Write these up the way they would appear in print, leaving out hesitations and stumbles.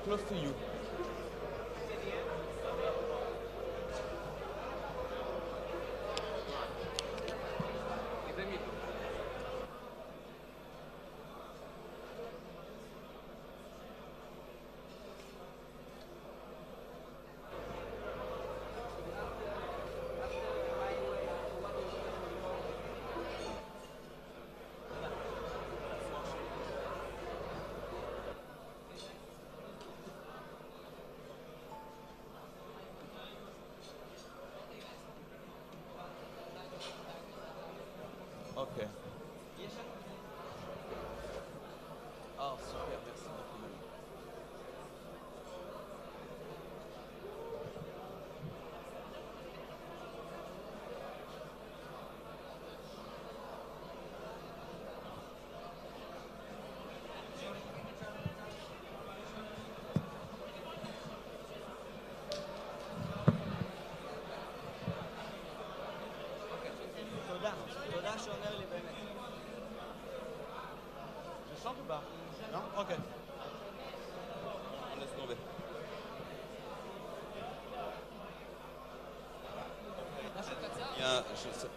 Close to you. Ok. Ah, super, merci beaucoup. תודה שאומר לי באמת. Je chante ou pas? Non? Ok. On laisse tomber. Bien, je sais.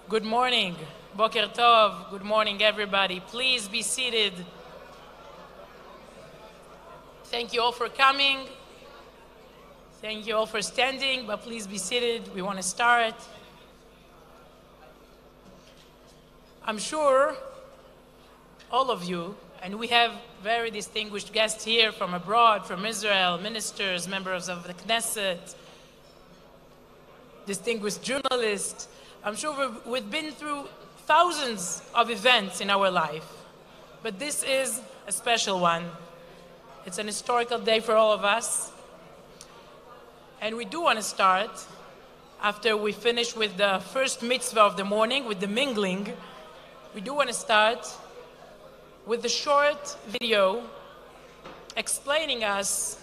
Good morning. Boker Tov. Good morning, everybody. Please be seated. Thank you all for coming. Thank you all for standing, but please be seated. We want to start. I'm sure all of you, and we have very distinguished guests here from abroad, from Israel, ministers, members of the Knesset, distinguished journalists. I'm sure we've been through thousands of events in our life, but this is a special one. It's an historical day for all of us. And we do want to start, after we finish with the first mitzvah of the morning, with the mingling, we do want to start with a short video explaining us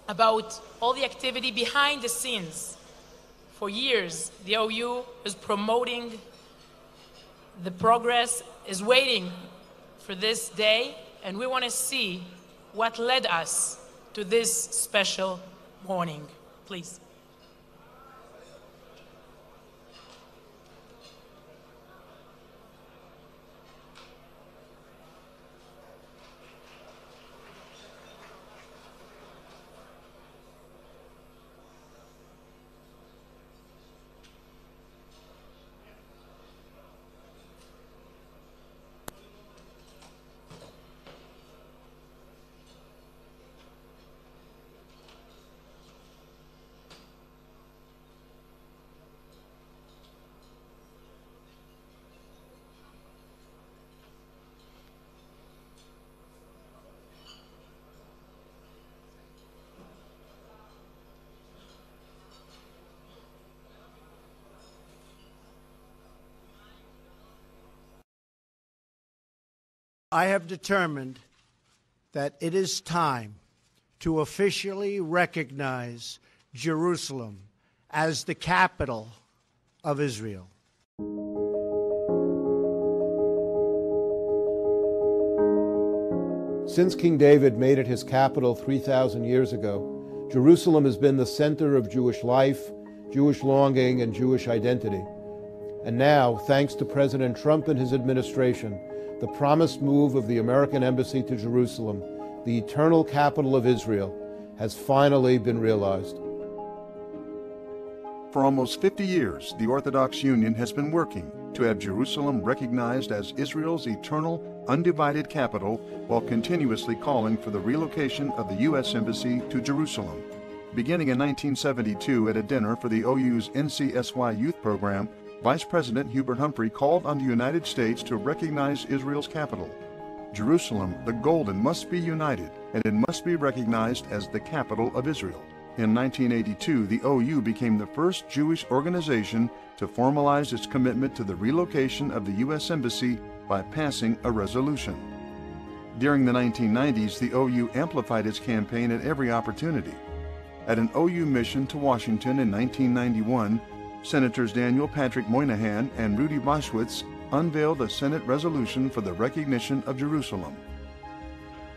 about all the activity behind the scenes. For years, the OU is promoting the progress, is waiting for this day, and we want to see what led us to this special morning. Please. I have determined that it is time to officially recognize Jerusalem as the capital of Israel. Since King David made it his capital 3,000 years ago, Jerusalem has been the center of Jewish life Jewish longing, and Jewish identity. And now, thanks to President Trump and his administration, the promised move of the American Embassy to Jerusalem, the eternal capital of Israel, has finally been realized. For almost 50 years, the Orthodox Union has been working to have Jerusalem recognized as Israel's eternal, undivided capital, while continuously calling for the relocation of the U.S. Embassy to Jerusalem. Beginning in 1972 at a dinner for the OU's NCSY youth program, Vice President Hubert Humphrey called on the United States to recognize Israel's capital. Jerusalem, the Golden, must be united, and it must be recognized as the capital of Israel. In 1982, the OU became the first Jewish organization to formalize its commitment to the relocation of the U.S. Embassy by passing a resolution. During the 1990s, the OU amplified its campaign at every opportunity. At an OU mission to Washington in 1991, Senators Daniel Patrick Moynihan and Rudy Boschwitz unveiled a Senate resolution for the recognition of Jerusalem.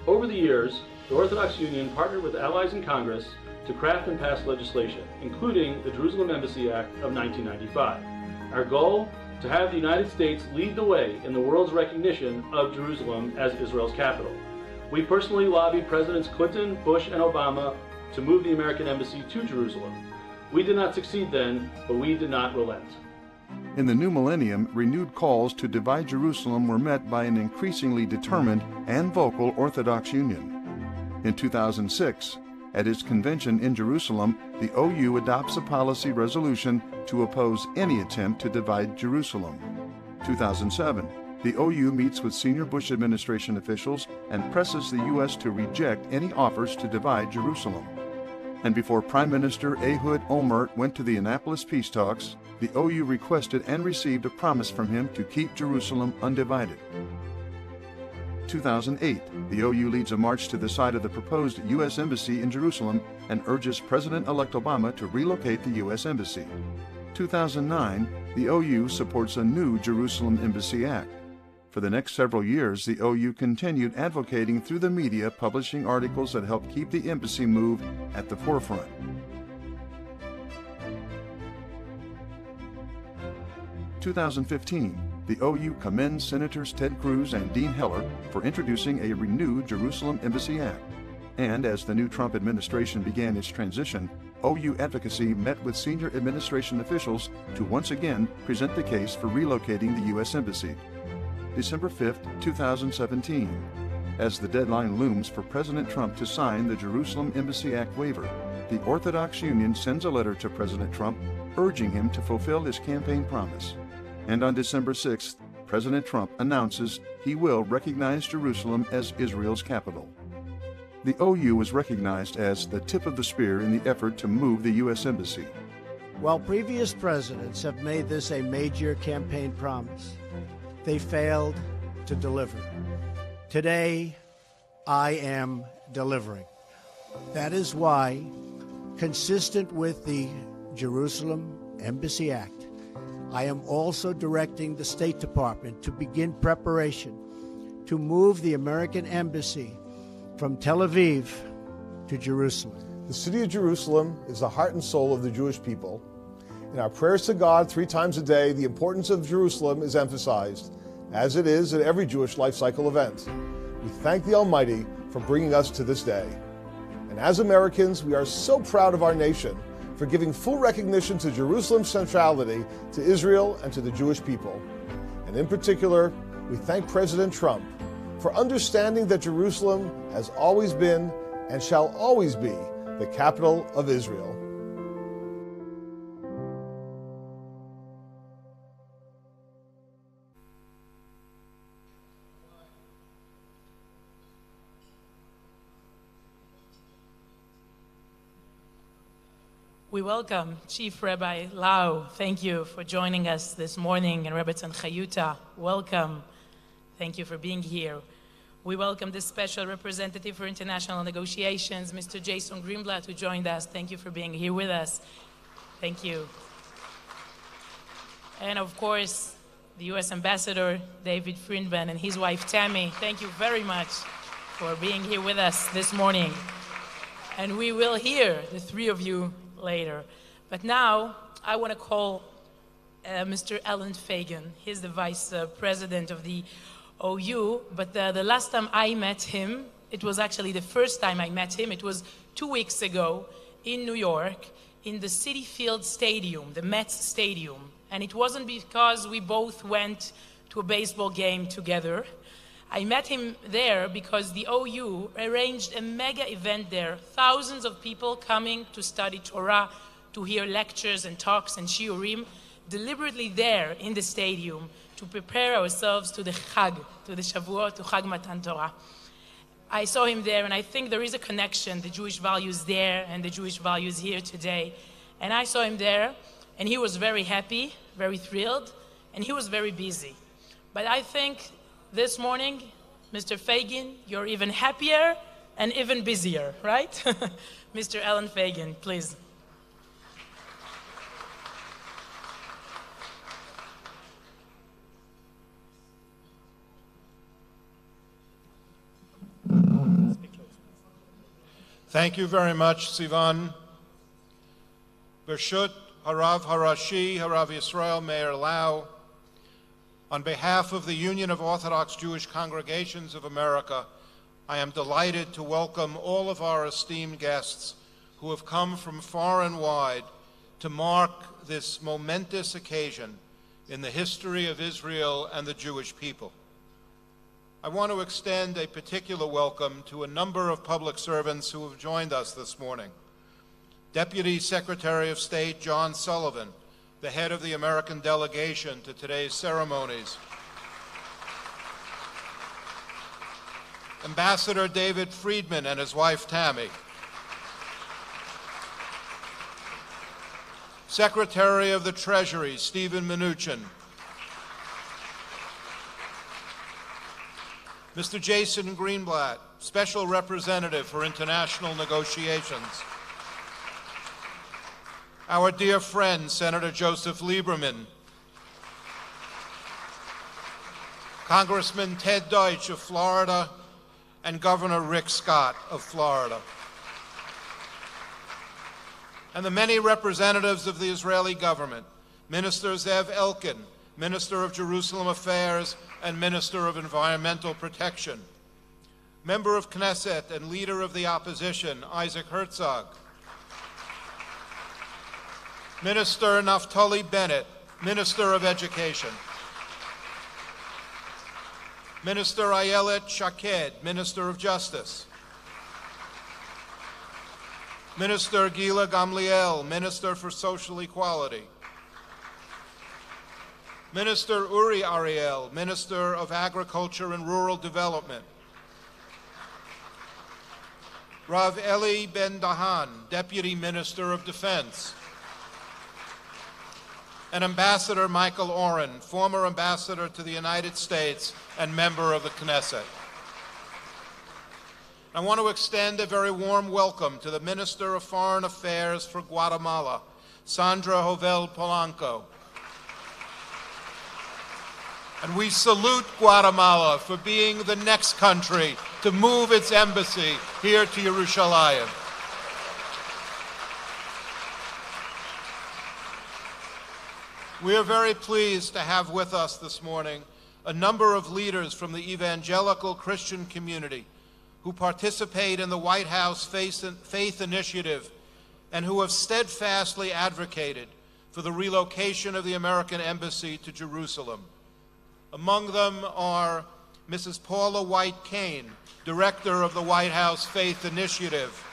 Over the years, the Orthodox Union partnered with allies in Congress to craft and pass legislation, including the Jerusalem Embassy Act of 1995. Our goal? To have the United States lead the way in the world's recognition of Jerusalem as Israel's capital. We personally lobbied Presidents Clinton, Bush, and Obama to move the American Embassy to Jerusalem. We did not succeed then, but we did not relent. In the new millennium, renewed calls to divide Jerusalem were met by an increasingly determined and vocal Orthodox Union. In 2006, at its convention in Jerusalem, the OU adopts a policy resolution to oppose any attempt to divide Jerusalem. 2007, the OU meets with senior Bush administration officials and presses the U.S. to reject any offers to divide Jerusalem. And before Prime Minister Ehud Olmert went to the Annapolis peace talks, the OU requested and received a promise from him to keep Jerusalem undivided. 2008, the OU leads a march to the site of the proposed U.S. Embassy in Jerusalem and urges President-elect Obama to relocate the U.S. Embassy. 2009, the OU supports a new Jerusalem Embassy Act. For the next several years, the OU continued advocating through the media, publishing articles that help keep the embassy move at the forefront. 2015, the OU commends Senators Ted Cruz and Dean Heller for introducing a renewed Jerusalem Embassy Act. And as the new Trump administration began its transition, OU advocacy met with senior administration officials to once again present the case for relocating the U.S. Embassy. December 5, 2017. As the deadline looms for President Trump to sign the Jerusalem Embassy Act waiver, the Orthodox Union sends a letter to President Trump urging him to fulfill his campaign promise. And on December 6th, President Trump announces he will recognize Jerusalem as Israel's capital. The OU was recognized as the tip of the spear in the effort to move the U.S. Embassy. While previous presidents have made this a major campaign promise, they failed to deliver. Today, I am delivering. That is why, consistent with the Jerusalem Embassy Act, I am also directing the State Department to begin preparation to move the American Embassy from Tel Aviv to Jerusalem. The city of Jerusalem is the heart and soul of the Jewish people. In our prayers to God 3 times a day, the importance of Jerusalem is emphasized, as it is at every Jewish life cycle event. We thank the Almighty for bringing us to this day. And as Americans, we are so proud of our nation for giving full recognition to Jerusalem's centrality to Israel and to the Jewish people. And in particular, we thank President Trump for understanding that Jerusalem has always been and shall always be the capital of Israel. We welcome Chief Rabbi Lau. Thank you for joining us this morning. And Rabbi Chayuta, welcome. Thank you for being here. We welcome the Special Representative for International Negotiations, Mr. Jason Greenblatt, who joined us. Thank you for being here with us. Thank you. And of course, the U.S. Ambassador, David Friedman, and his wife, Tammy. Thank you very much for being here with us this morning. And we will hear the 3 of you later. But now I want to call Mr. Alan Fagan. He's the vice president of the OU, but the last time I met him, it was actually the first time I met him. It was 2 weeks ago in New York in the Citi Field Stadium, the Mets Stadium. And it wasn't because we both went to a baseball game together. I met him there because the OU arranged a mega event there. Thousands of people coming to study Torah, to hear lectures and talks and shiurim, deliberately there in the stadium to prepare ourselves to the Chag, to the Shavuot, to Chag Matan Torah. I saw him there, and I think there is a connection, the Jewish values there and the Jewish values here today. And I saw him there, and he was very happy, very thrilled, and he was very busy. But I think this morning, Mr. Fagan, you're even happier and even busier, right? Mr. Alan Fagan, please. Thank you very much, Sivan. Bershut Harav Harashi, Harav Yisrael Meir Lau, on behalf of the Union of Orthodox Jewish Congregations of America, I am delighted to welcome all of our esteemed guests who have come from far and wide to mark this momentous occasion in the history of Israel and the Jewish people. I want to extend a particular welcome to a number of public servants who have joined us this morning. Deputy Secretary of State John Sullivan, the head of the American delegation to today's ceremonies. Ambassador David Friedman and his wife Tammy. Secretary of the Treasury Stephen Mnuchin. Mr. Jason Greenblatt, Special Representative for International Negotiations. Our dear friend, Senator Joseph Lieberman. Congressman Ted Deutsch of Florida, and Governor Rick Scott of Florida. And the many representatives of the Israeli government, Minister Zeev Elkin, Minister of Jerusalem Affairs and Minister of Environmental Protection. Member of Knesset and Leader of the Opposition, Isaac Herzog. Minister Naftali Bennett, Minister of Education. Minister Ayelet Shaked, Minister of Justice. Minister Gila Gamliel, Minister for Social Equality. Minister Uri Ariel, Minister of Agriculture and Rural Development. Rav Eli Ben-Dahan, Deputy Minister of Defense. And Ambassador Michael Oren, former ambassador to the United States and member of the Knesset. I want to extend a very warm welcome to the Minister of Foreign Affairs for Guatemala, Sandra Jovel Polanco. And we salute Guatemala for being the next country to move its embassy here to Yerushalayim. We are very pleased to have with us this morning a number of leaders from the evangelical Christian community who participate in the White House Faith Initiative and who have steadfastly advocated for the relocation of the American Embassy to Jerusalem. Among them are Mrs. Paula White Kane, Director of the White House Faith Initiative,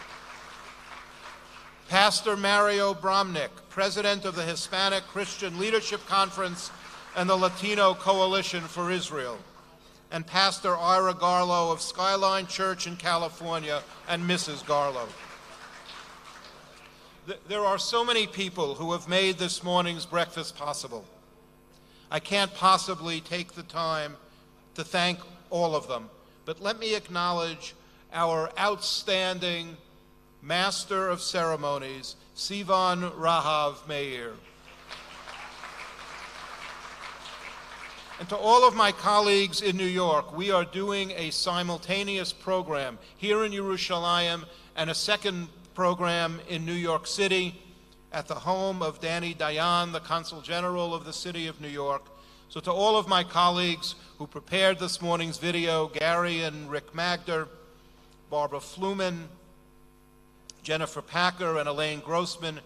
Pastor Mario Bramnick, President of the Hispanic Christian Leadership Conference and the Latino Coalition for Israel, and Pastor Ira Garlow of Skyline Church in California, and Mrs. Garlow. There are so many people who have made this morning's breakfast possible. I can't possibly take the time to thank all of them, but let me acknowledge our outstanding Master of Ceremonies, Sivan Rahav Meir. And to all of my colleagues in New York, we are doing a simultaneous program here in Yerushalayim and a second program in New York City. at the home of Danny Dayan, the Consul General of the City of New York. So to all of my colleagues who prepared this morning's video, Gary and Rick Magder, Barbara Fluman, Jennifer Packer, and Elaine Grossman,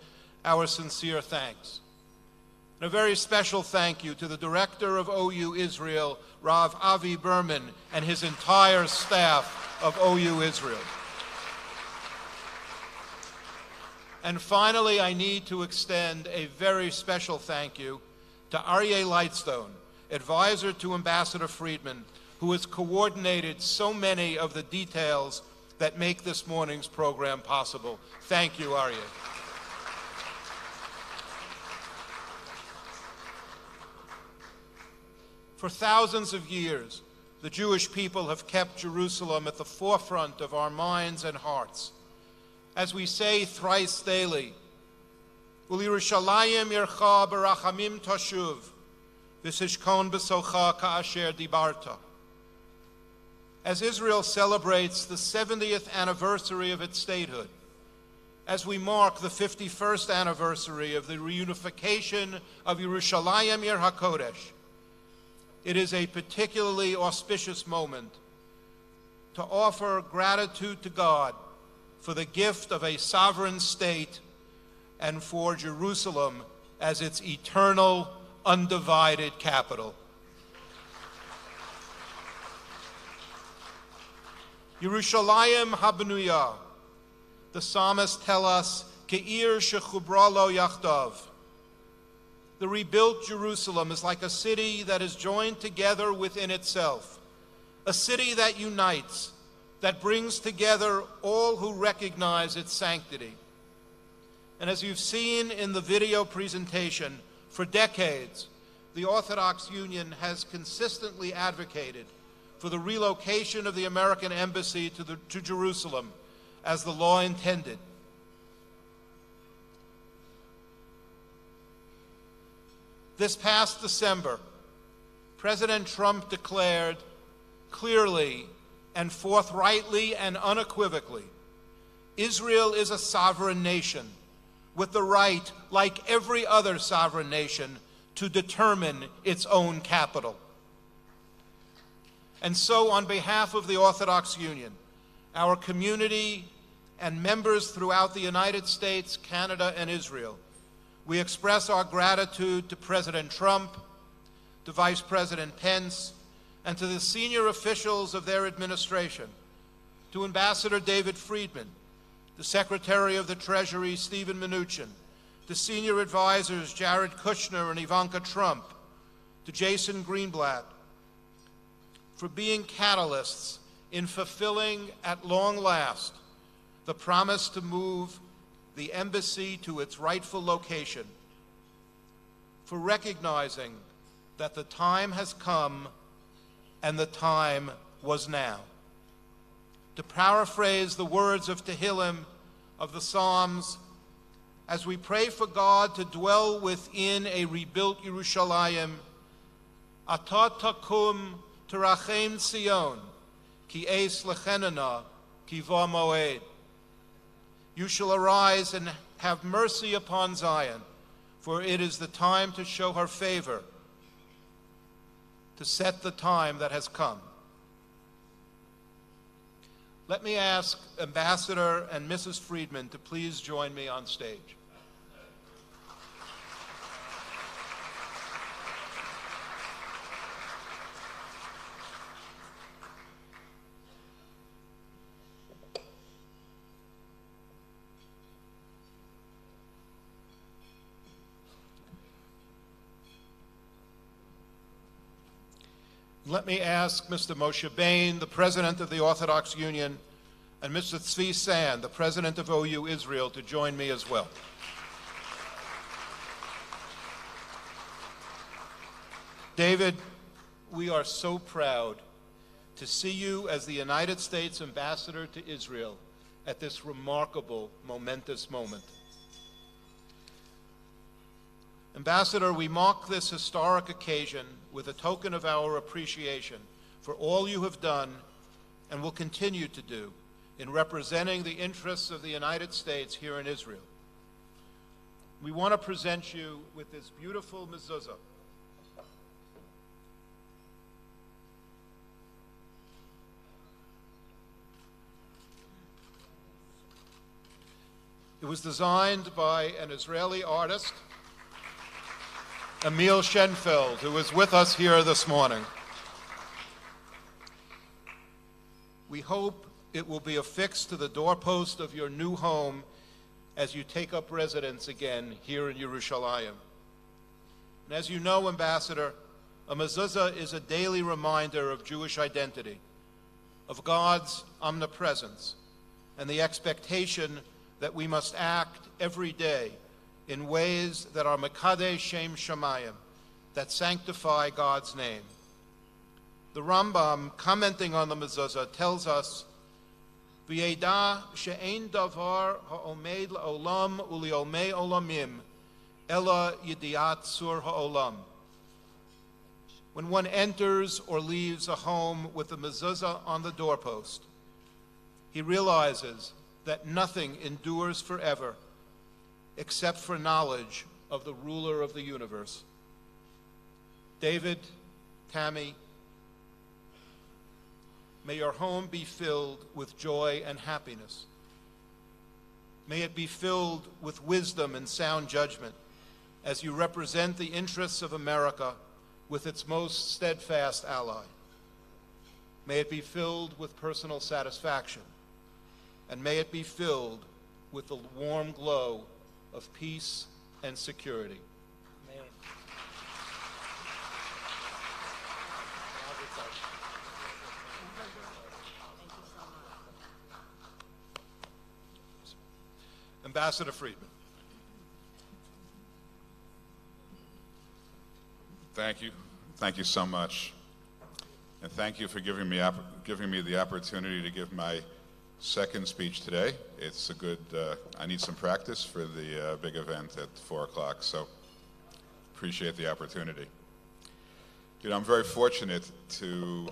our sincere thanks. And a very special thank you to the director of OU Israel, Rav Avi Berman, and his entire staff of OU Israel. And finally, I need to extend a very special thank you to Aryeh Lightstone, advisor to Ambassador Friedman, who has coordinated so many of the details that make this morning's program possible. Thank you, Aryeh. For thousands of years, the Jewish people have kept Jerusalem at the forefront of our minds and hearts. As we say thrice daily, U'lYerushalayim yircha berachamim tashuv, v'tishkon b'socha ka'asher dibarta. As Israel celebrates the 70th anniversary of its statehood, as we mark the 51st anniversary of the reunification of Yerushalayim Yer HaKodesh, it is a particularly auspicious moment to offer gratitude to God for the gift of a sovereign state and for Jerusalem as its eternal, undivided capital. Yerushalayim habenuya, the psalmists tell us, Ke'ir shechubra lo yachdav. The rebuilt Jerusalem is like a city that is joined together within itself, a city that unites, that brings together all who recognize its sanctity. And as you've seen in the video presentation, for decades, the Orthodox Union has consistently advocated for the relocation of the American embassy to Jerusalem as the law intended. This past December, President Trump declared clearly and forthrightly and unequivocally, Israel is a sovereign nation with the right, like every other sovereign nation, to determine its own capital. And so, on behalf of the Orthodox Union, our community, and members throughout the United States, Canada, and Israel, we express our gratitude to President Trump, to Vice President Pence, and to the senior officials of their administration, to Ambassador David Friedman, the Secretary of the Treasury, Stephen Mnuchin, to senior advisors Jared Kushner and Ivanka Trump, to Jason Greenblatt, for being catalysts in fulfilling, at long last, the promise to move the embassy to its rightful location, for recognizing that the time has come and the time was now. To paraphrase the words of Tehillim, of the Psalms, as we pray for God to dwell within a rebuilt Yerushalayim, Ata takum terachem Sion, ki eis lechenana, ki va moed. You shall arise and have mercy upon Zion, for it is the time to show her favor, to set the time that has come. Let me ask Ambassador and Mrs. Friedman to please join me on stage. Let me ask Mr. Moshe Bain, the President of the Orthodox Union, and Mr. Tzvi Sand, the President of OU Israel, to join me as well. David, we are so proud to see you as the United States Ambassador to Israel at this remarkable, momentous moment. Ambassador, we mark this historic occasion with a token of our appreciation for all you have done and will continue to do in representing the interests of the United States here in Israel. we want to present you with this beautiful mezuzah. It was designed by an Israeli artist, Emil Schenfeld, who is with us here this morning. We hope it will be affixed to the doorpost of your new home as you take up residence again here in Yerushalayim. And as you know, Ambassador, a mezuzah is a daily reminder of Jewish identity, of God's omnipresence, and the expectation that we must act every day in ways that are Mekadesh Shem Shamayim, that sanctify God's name. The Rambam, commenting on the mezuzah, tells us, V'yeda she'ein davar ha'omed la'olam u'li'omei olamim, ela yediat sur ha'olam. When one enters or leaves a home with a mezuzah on the doorpost, he realizes that nothing endures forever except for knowledge of the ruler of the universe. David, Tammy, may your home be filled with joy and happiness. May it be filled with wisdom and sound judgment as you represent the interests of America with its most steadfast ally. May it be filled with personal satisfaction, and may it be filled with the warm glow of peace and security. Amen. Ambassador Friedman. Thank you. Thank you so much. And thank you for giving me the opportunity to give my second speech today. It's a good, I need some practice for the big event at 4 o'clock, so appreciate the opportunity. You know, I'm very fortunate to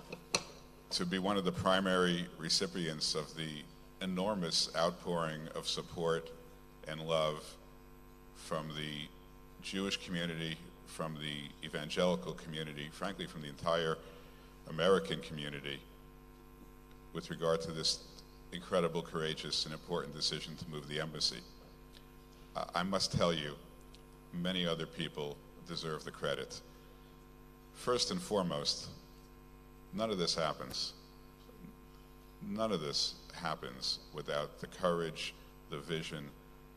be one of the primary recipients of the enormous outpouring of support and love from the Jewish community, from the evangelical community, frankly from the entire American community with regard to this incredible, courageous, and important decision to move the embassy. I must tell you, many other people deserve the credit. First and foremost, none of this happens. None of this happens without the courage, the vision,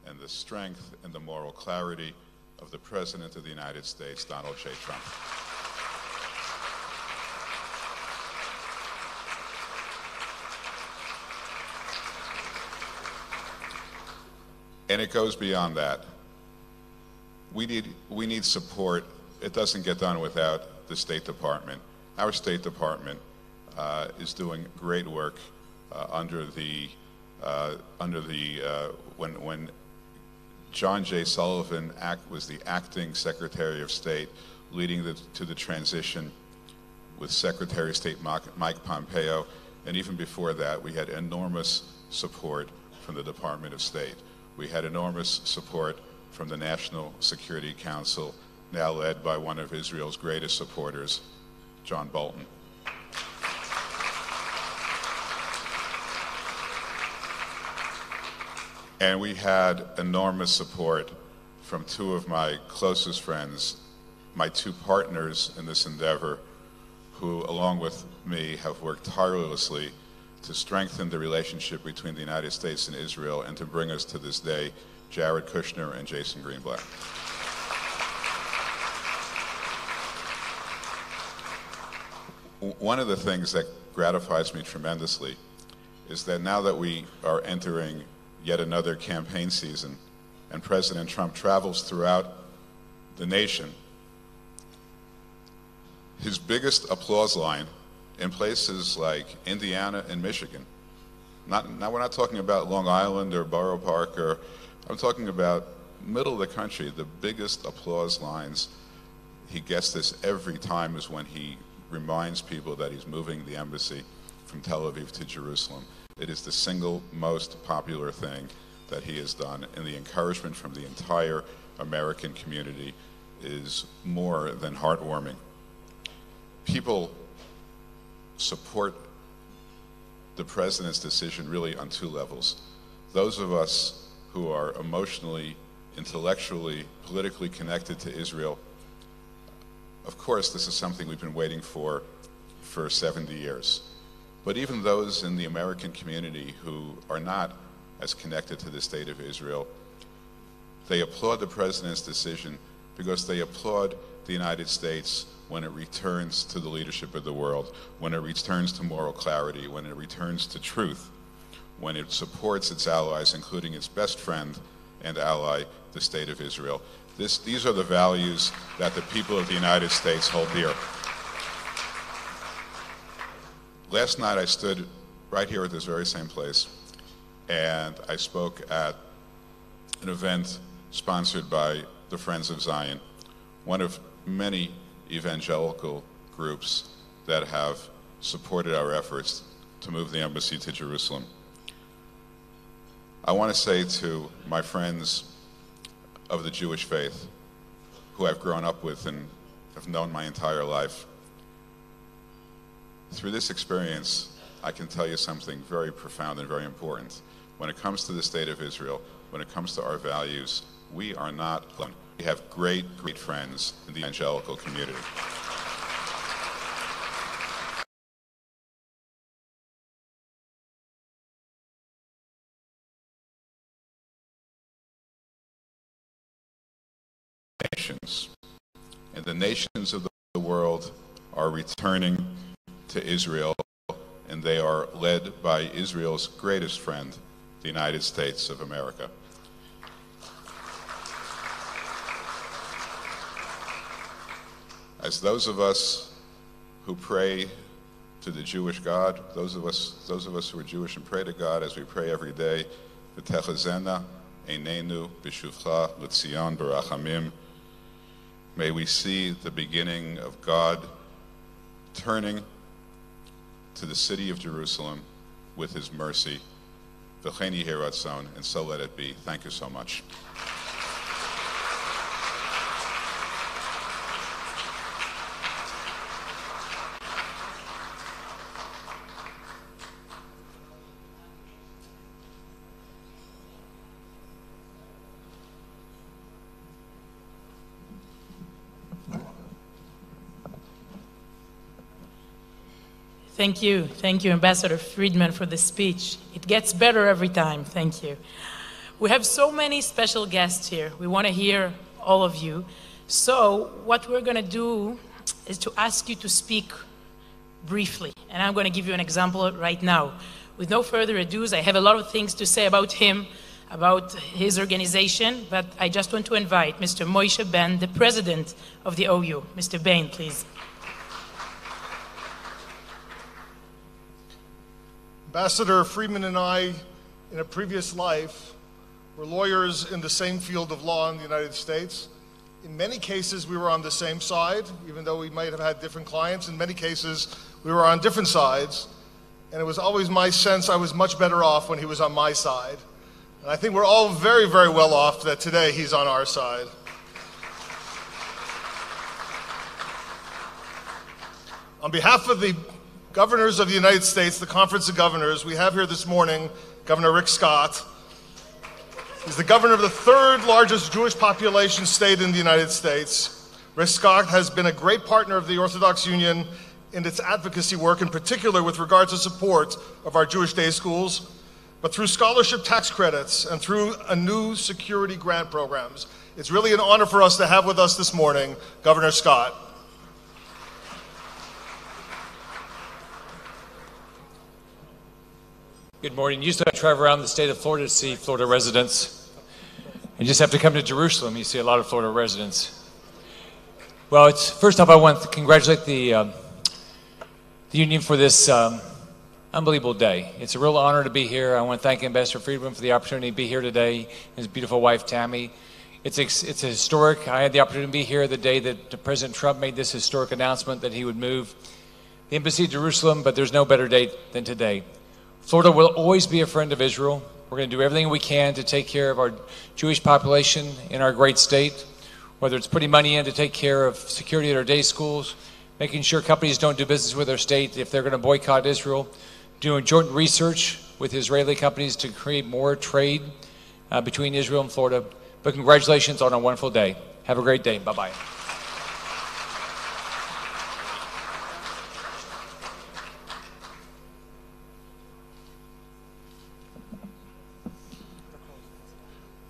and the strength and the moral clarity of the President of the United States, Donald J. Trump. And it goes beyond that. We need support. It doesn't get done without the State Department. Our State Department is doing great work when John J. Sullivan was the acting Secretary of State, leading to the transition with Secretary of State Mike Pompeo, and even before that, we had enormous support from the Department of State. We had enormous support from the National Security Council, now led by one of Israel's greatest supporters, John Bolton. And we had enormous support from two of my closest friends, my two partners in this endeavor, who, along with me, have worked tirelessly to strengthen the relationship between the United States and Israel and to bring us to this day, Jared Kushner and Jason Greenblatt. One of the things that gratifies me tremendously is that now that we are entering yet another campaign season and President Trump travels throughout the nation, his biggest applause line in places like Indiana and Michigan. Now we're not talking about Long Island or Borough Park, I'm talking about middle of the country. The biggest applause lines, he gets this every time, is when he reminds people that he's moving the embassy from Tel Aviv to Jerusalem. It is the single most popular thing that he has done, and the encouragement from the entire American community is more than heartwarming. People support the president's decision really on two levels. Those of us who are emotionally, intellectually, politically connected to Israel, of course, this is something we've been waiting for 70 years. But even those in the American community who are not as connected to the state of Israel, they applaud the president's decision because they applaud the United States when it returns to the leadership of the world, when it returns to moral clarity, when it returns to truth, when it supports its allies, including its best friend and ally, the state of Israel. These are the values that the people of the United States hold dear. Last night I stood right here at this very same place, and I spoke at an event sponsored by the Friends of Zion, one of many evangelical groups that have supported our efforts to move the embassy to Jerusalem. I want to say to my friends of the Jewish faith, who I've grown up with and have known my entire life, through this experience, I can tell you something very profound and very important. When it comes to the state of Israel, when it comes to our values, we are not alone. We have great, great friends in the evangelical community. Nations. And the nations of the world are returning to Israel, and they are led by Israel's greatest friend, the United States of America. As those of us who pray to the Jewish God, those of us who are Jewish and pray to God, as we pray every day, V'techazena einenu b'shuvcha l'tzion b'rachamim, may we see the beginning of God turning to the city of Jerusalem with his mercy. V'chein yehei ratzon, and so let it be. Thank you so much. Thank you, Ambassador Friedman, for the speech. It gets better every time. Thank you. We have so many special guests here. We want to hear all of you. So what we're going to do is to ask you to speak briefly. And I'm going to give you an example right now. With no further ado, I have a lot of things to say about him, about his organization, but I just want to invite Mr. Moshe Ben, the president of the OU. Mr. Bain, please. Ambassador Friedman and I, in a previous life, were lawyers in the same field of law in the United States. In many cases, we were on the same side, even though we might have had different clients. In many cases, we were on different sides. And it was always my sense I was much better off when he was on my side. And I think we're all very, very well off that today he's on our side. On behalf of the governors of the United States, the Conference of Governors, we have here this morning Governor Rick Scott. He's the governor of the third largest Jewish population state in the United States. Rick Scott has been a great partner of the Orthodox Union in its advocacy work, in particular with regard to support of our Jewish day schools, but through scholarship tax credits and through a new security grant programs. It's really an honor for us to have with us this morning Governor Scott. Good morning. Usually I travel around the state of Florida to see Florida residents. You just have to come to Jerusalem, you see a lot of Florida residents. Well, first off, I want to congratulate the Union for this unbelievable day. It's a real honor to be here. I want to thank Ambassador Friedman for the opportunity to be here today, his beautiful wife, Tammy. It's a historic. I had the opportunity to be here the day that President Trump made this historic announcement that he would move the embassy to Jerusalem, but there's no better date than today. Florida will always be a friend of Israel. We're going to do everything we can to take care of our Jewish population in our great state, whether it's putting money in to take care of security at our day schools, making sure companies don't do business with our state if they're going to boycott Israel, doing joint research with Israeli companies to create more trade between Israel and Florida. But congratulations on a wonderful day. Have a great day. Bye-bye.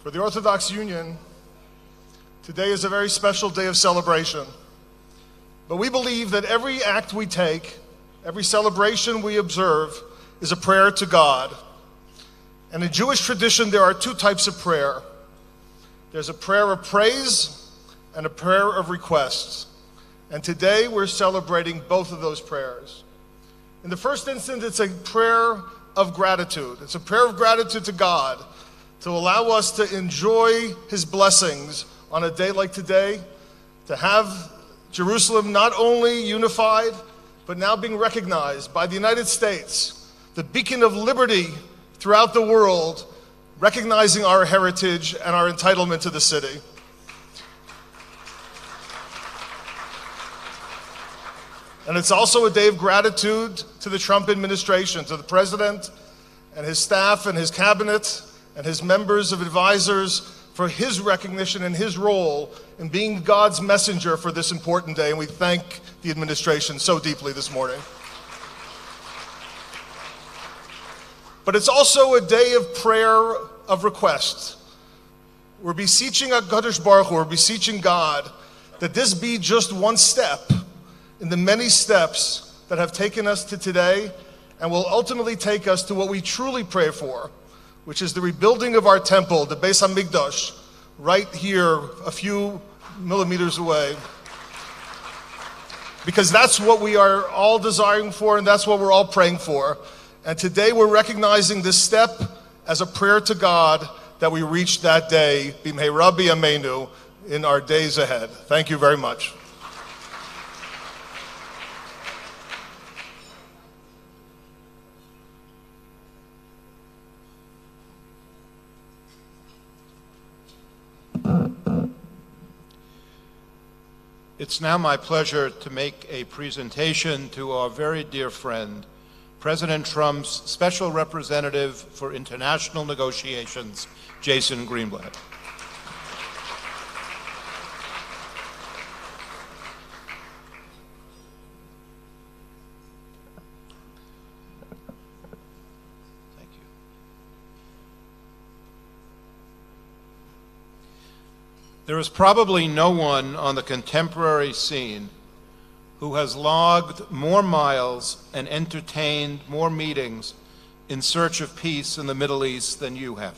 For the Orthodox Union, today is a very special day of celebration. But we believe that every act we take, every celebration we observe, is a prayer to God. And in Jewish tradition, there are two types of prayer. There's a prayer of praise and a prayer of request. And today we're celebrating both of those prayers. In the first instance, it's a prayer of gratitude. It's a prayer of gratitude to God to allow us to enjoy his blessings on a day like today, to have Jerusalem not only unified, but now being recognized by the United States, the beacon of liberty throughout the world, recognizing our heritage and our entitlement to the city. And it's also a day of gratitude to the Trump administration, to the president and his staff and his cabinet and his members of advisors for his recognition and his role in being God's messenger for this important day. And we thank the administration so deeply this morning. But it's also a day of prayer of request. We're beseeching HaKadosh Baruch Hu, we're beseeching God that this be just one step in the many steps that have taken us to today and will ultimately take us to what we truly pray for, which is the rebuilding of our temple, the Beis HaMikdash, right here a few millimeters away. Because that's what we are all desiring for and that's what we're all praying for. And today we're recognizing this step as a prayer to God that we reach that day, B'mei B'yameinu, in our days ahead. Thank you very much. It's now my pleasure to make a presentation to our very dear friend, President Trump's Special Representative for International Negotiations, Jason Greenblatt. Thank you. There is probably no one on the contemporary scene who has logged more miles and entertained more meetings in search of peace in the Middle East than you have.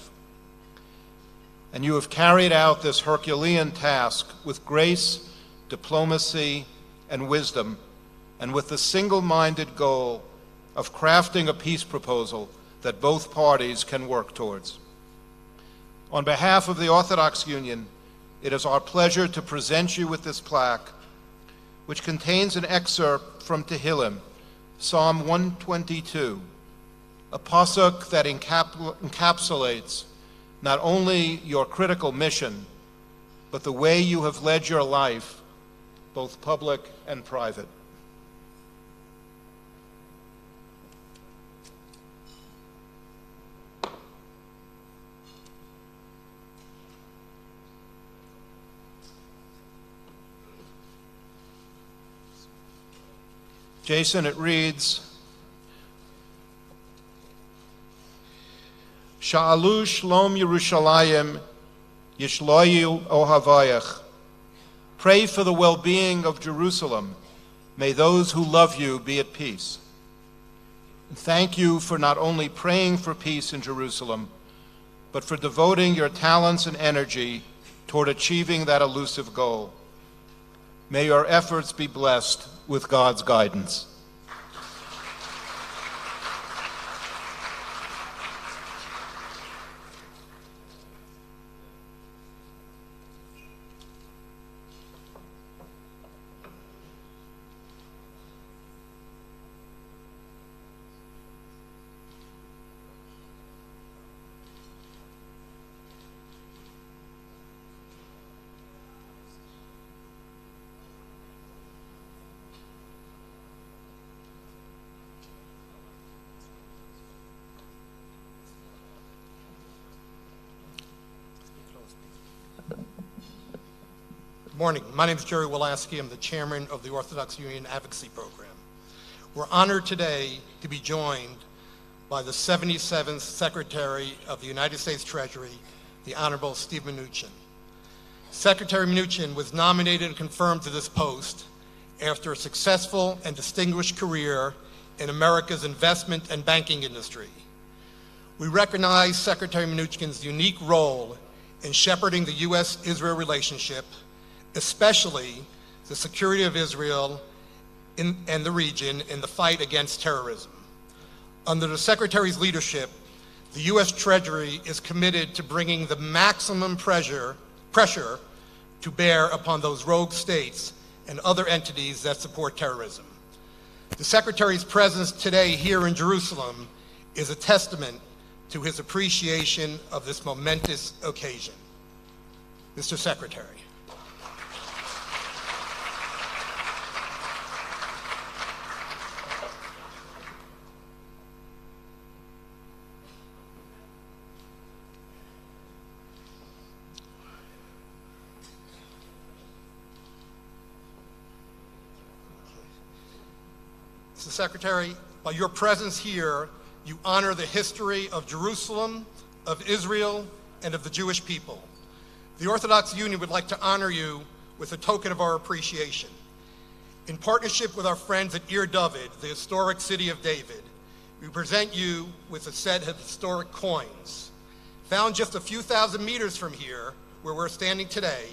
And you have carried out this Herculean task with grace, diplomacy, and wisdom, and with the single-minded goal of crafting a peace proposal that both parties can work towards. On behalf of the Orthodox Union, it is our pleasure to present you with this plaque, which contains an excerpt from Tehillim, Psalm 122, a pasuk that encapsulates not only your critical mission, but the way you have led your life, both public and private. Jason, it reads, Sha'alu shlom Yerushalayim yishloyu ohavayach. Pray for the well-being of Jerusalem. May those who love you be at peace. And thank you for not only praying for peace in Jerusalem, but for devoting your talents and energy toward achieving that elusive goal. May your efforts be blessed with God's guidance. Good morning. My name is Jerry Wolaski. I'm the chairman of the Orthodox Union Advocacy Program. We're honored today to be joined by the 77th Secretary of the United States Treasury, the Honorable Steve Mnuchin. Secretary Mnuchin was nominated and confirmed to this post after a successful and distinguished career in America's investment and banking industry. We recognize Secretary Mnuchin's unique role in shepherding the U.S.-Israel relationship, especially the security of Israel and the region in the fight against terrorism. Under the Secretary's leadership, the U.S. Treasury is committed to bringing the maximum pressure to bear upon those rogue states and other entities that support terrorism. The Secretary's presence today here in Jerusalem is a testament to his appreciation of this momentous occasion. Mr. Secretary. Mr. Secretary, by your presence here, you honor the history of Jerusalem, of Israel, and of the Jewish people. The Orthodox Union would like to honor you with a token of our appreciation. In partnership with our friends at Ir David, the historic city of David, we present you with a set of historic coins. Found just a few thousand meters from here, where we're standing today,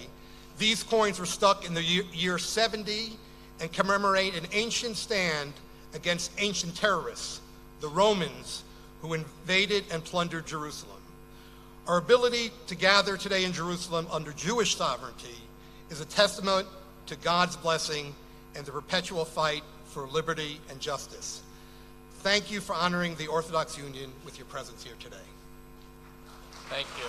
these coins were stuck in the year 70 and commemorate an ancient stand against ancient terrorists, the Romans, who invaded and plundered Jerusalem. Our ability to gather today in Jerusalem under Jewish sovereignty is a testament to God's blessing and the perpetual fight for liberty and justice. Thank you for honoring the Orthodox Union with your presence here today. Thank you.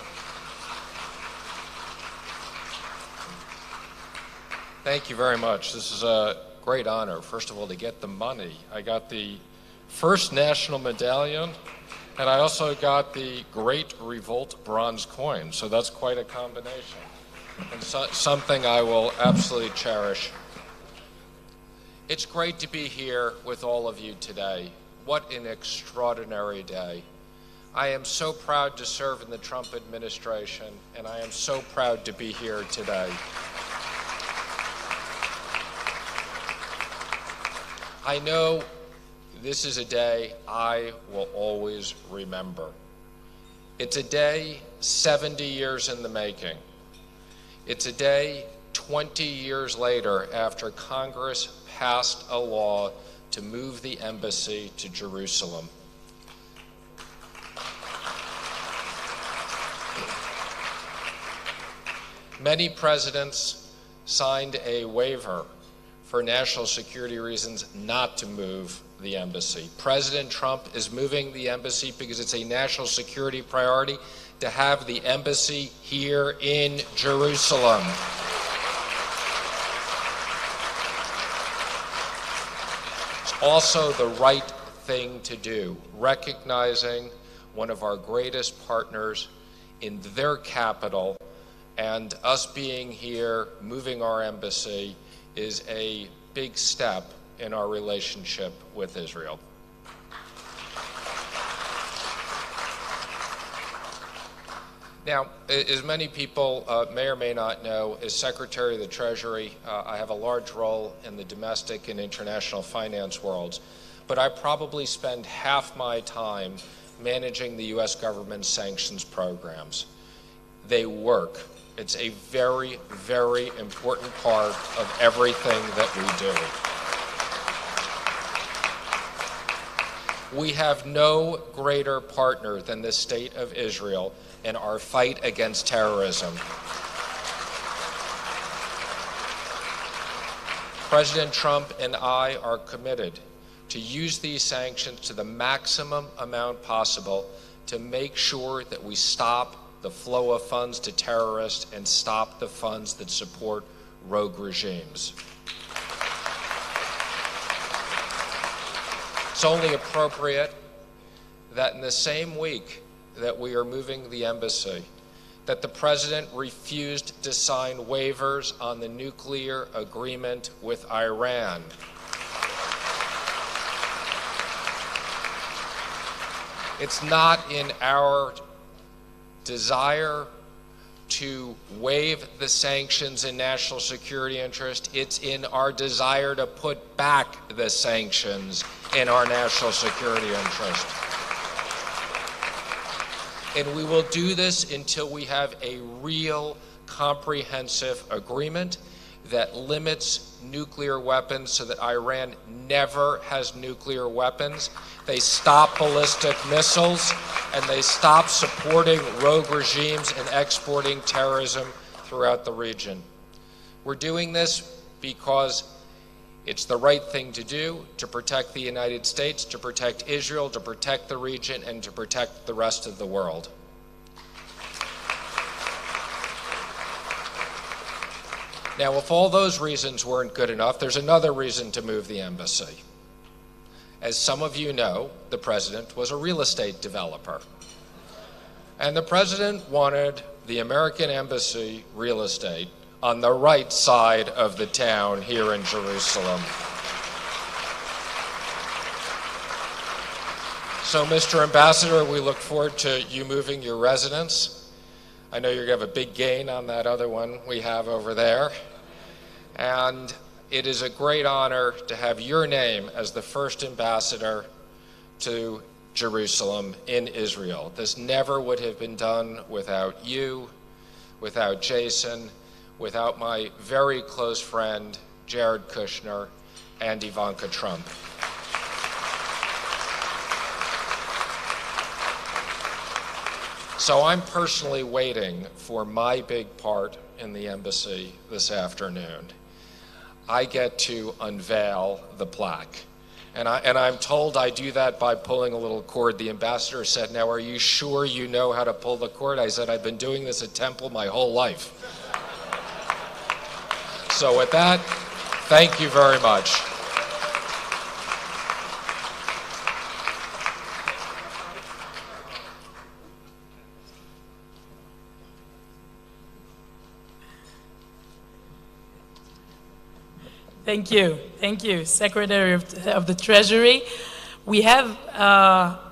Thank you very much. This is a great honor, first of all, to get the money. I got the first national medallion, and I also got the Great Revolt bronze coin, so that's quite a combination, and something I will absolutely cherish. It's great to be here with all of you today. What an extraordinary day. I am so proud to serve in the Trump administration, and I am so proud to be here today. I know this is a day I will always remember. It's a day 70 years in the making. It's a day 20 years later after Congress passed a law to move the embassy to Jerusalem. Many presidents signed a waiver for national security reasons not to move the embassy. President Trump is moving the embassy because it's a national security priority to have the embassy here in Jerusalem. It's also the right thing to do, recognizing one of our greatest partners in their capital, and us being here, moving our embassy, is a big step in our relationship with Israel. Now, as many people may or may not know, as Secretary of the Treasury, I have a large role in the domestic and international finance worlds, but I probably spend half my time managing the U.S. government's sanctions programs. They work. It's a very, very important part of everything that we do. We have no greater partner than the State of Israel in our fight against terrorism. President Trump and I are committed to use these sanctions to the maximum amount possible to make sure that we stop the flow of funds to terrorists and stop the funds that support rogue regimes. It's only appropriate that in the same week that we are moving the embassy, that the president refused to sign waivers on the nuclear agreement with Iran. It's not in our desire to waive the sanctions in national security interest. It's in our desire to put back the sanctions in our national security interest. And we will do this until we have a real comprehensive agreement that limits nuclear weapons so that Iran never has nuclear weapons. They stop ballistic missiles, and they stop supporting rogue regimes and exporting terrorism throughout the region. We're doing this because it's the right thing to do to protect the United States, to protect Israel, to protect the region, and to protect the rest of the world. Now, if all those reasons weren't good enough, there's another reason to move the embassy. As some of you know, the president was a real estate developer. And the president wanted the American embassy real estate on the right side of the town here in Jerusalem. So, Mr. Ambassador, we look forward to you moving your residence. I know you're going to have a big gain on that other one we have over there. And it is a great honor to have your name as the first ambassador to Jerusalem in Israel. This never would have been done without you, without Jason, without my very close friend, Jared Kushner, and Ivanka Trump. So I'm personally waiting for my big part in the embassy this afternoon. I get to unveil the plaque. And I'm told I do that by pulling a little cord. The ambassador said, "Now, are you sure you know how to pull the cord?" I said, "I've been doing this at Temple my whole life." So with that, thank you very much. Thank you, Secretary of the Treasury. We have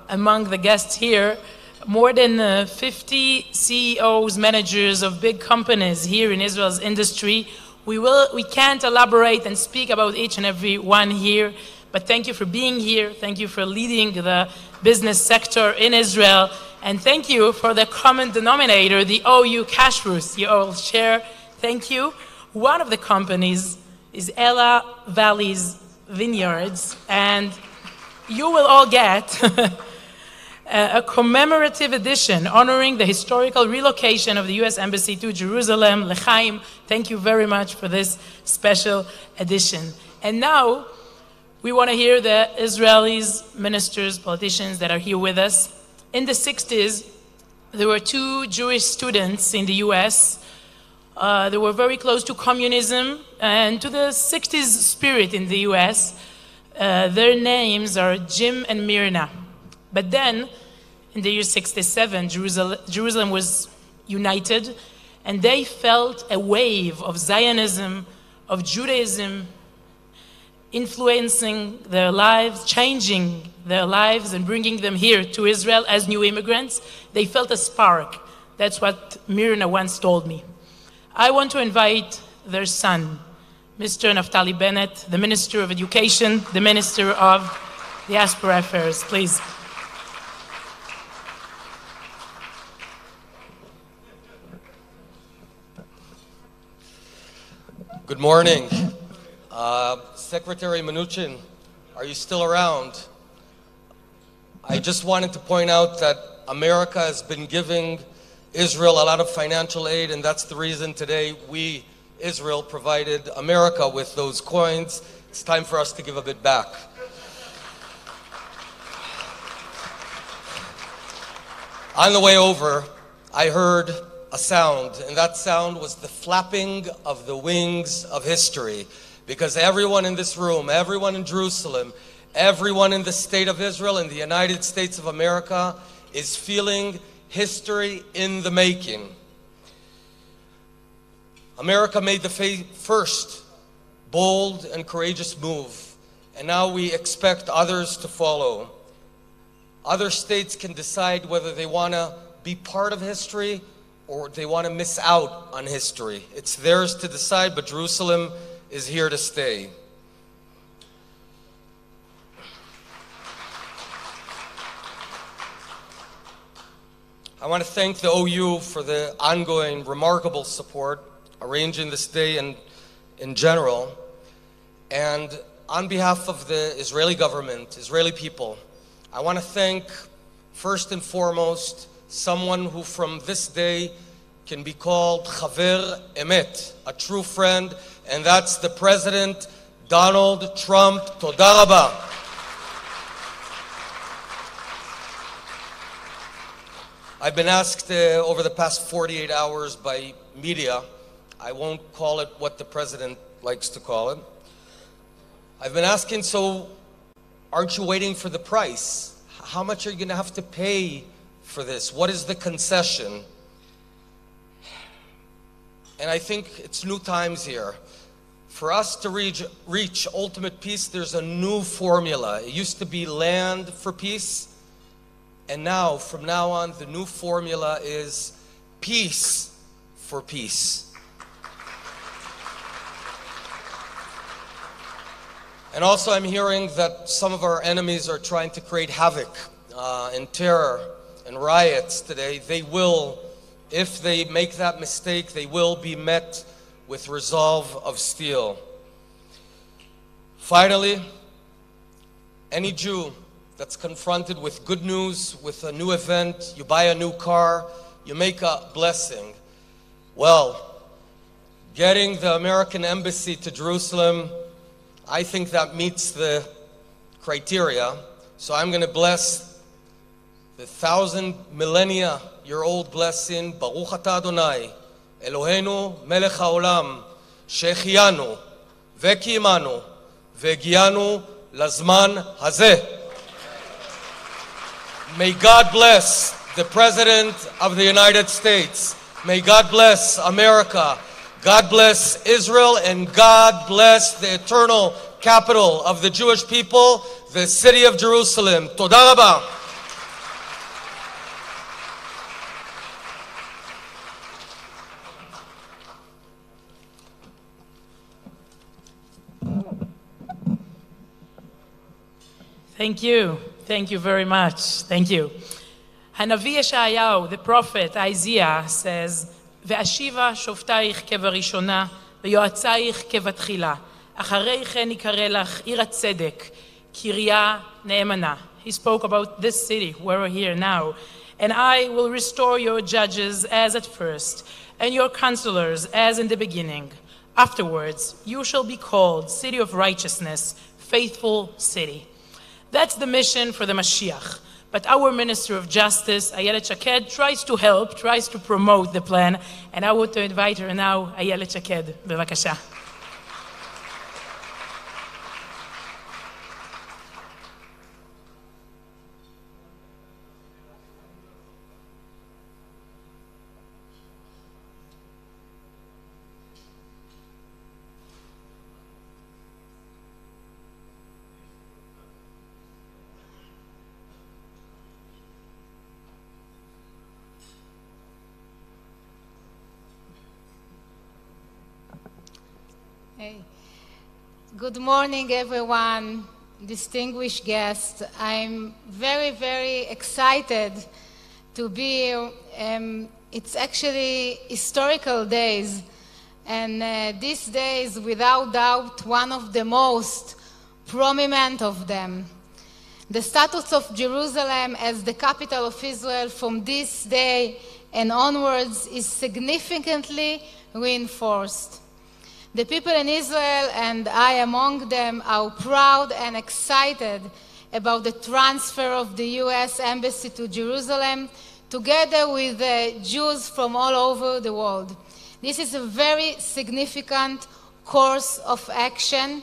among the guests here more than 50 CEOs, managers of big companies here in Israel's industry. We can't elaborate and speak about each and every one here, but thank you for being here. Thank you for leading the business sector in Israel, and thank you for the common denominator, the OU kashrut you all share. Thank you. One of the companies is Ella Valley's Vineyards, and you will all get a commemorative edition honoring the historical relocation of the U.S. Embassy to Jerusalem. L'chaim, thank you very much for this special edition. And now, we want to hear the Israelis, ministers, politicians that are here with us. In the 60s, there were two Jewish students in the U.S. They were very close to communism and to the 60s spirit in the US. Their names are Jim and Myrna. But then, in the year 67, Jerusalem was united, and they felt a wave of Zionism, of Judaism, influencing their lives, changing their lives, and bringing them here to Israel as new immigrants. They felt a spark. That's what Myrna once told me. I want to invite their son, Mr. Naftali Bennett, the Minister of Education, the Minister of Diaspora Affairs, please. Good morning. Secretary Mnuchin, are you still around? I just wanted to point out that America has been giving Israel a lot of financial aid, and that's the reason today we, Israel, provided America with those coins. It's time for us to give a bit back. On the way over, I heard a sound, and that sound was the flapping of the wings of history, because everyone in this room, everyone in Jerusalem, everyone in the state of Israel, in the United States of America, is feeling history in the making. America made the first bold and courageous move, and now we expect others to follow. Other states can decide whether they want to be part of history or they want to miss out on history. It's theirs to decide, but Jerusalem is here to stay. I want to thank the OU for the ongoing remarkable support, arranging this day and in general. And on behalf of the Israeli government, Israeli people, I want to thank, first and foremost, someone who from this day can be called Chaver Emet, a true friend, and that's the President Donald Trump. Toda Rabba. I've been asked over the past 48 hours by media, I won't call it what the President likes to call it. I've been asking, so aren't you waiting for the price? How much are you going to have to pay for this? What is the concession? And I think it's new times here. For us to reach ultimate peace, there's a new formula. It used to be land for peace. And now, from now on, the new formula is peace for peace. And also I'm hearing that some of our enemies are trying to create havoc and terror and riots today. They will, if they make that mistake, they will be met with resolve of steel. Finally, any Jew that's confronted with good news, with a new event, you buy a new car, you make a blessing. Well, getting the American embassy to Jerusalem, I think that meets the criteria. So I'm going to bless the 1,000 millennia-year-old blessing, Baruch atah Adonai, Eloheinu melech haolam, שהחיינו וקיימנו והגיענו לזמן הזה. May God bless the President of the United States. May God bless America. God bless Israel, and God bless the eternal capital of the Jewish people, the city of Jerusalem. Toda Rabba. Thank you. Thank you very much. Thank you. Hanavi Yeshayahu, the prophet Isaiah, says, "Ve'ashiva shoftaich kevarishona, ve'yoatzaich kevatchila. Acharei chen yikare lach ir hatzedek, kirya ne'emana." He spoke about this city where we're here now. "And I will restore your judges as at first, and your counselors as in the beginning. Afterwards, you shall be called City of Righteousness, Faithful City." That's the mission for the Mashiach. But our Minister of Justice, Ayelet Shaked, tries to help, tries to promote the plan. And I want to invite her now, Ayelet Shaked. Bevakasha. Good morning, everyone, distinguished guests. I'm very, very excited to be here. It's actually historical days, and this day is without doubt one of the most prominent of them. The status of Jerusalem as the capital of Israel from this day and onwards is significantly reinforced. The people in Israel, and I among them, are proud and excited about the transfer of the U.S. Embassy to Jerusalem, together with Jews from all over the world. This is a very significant course of action,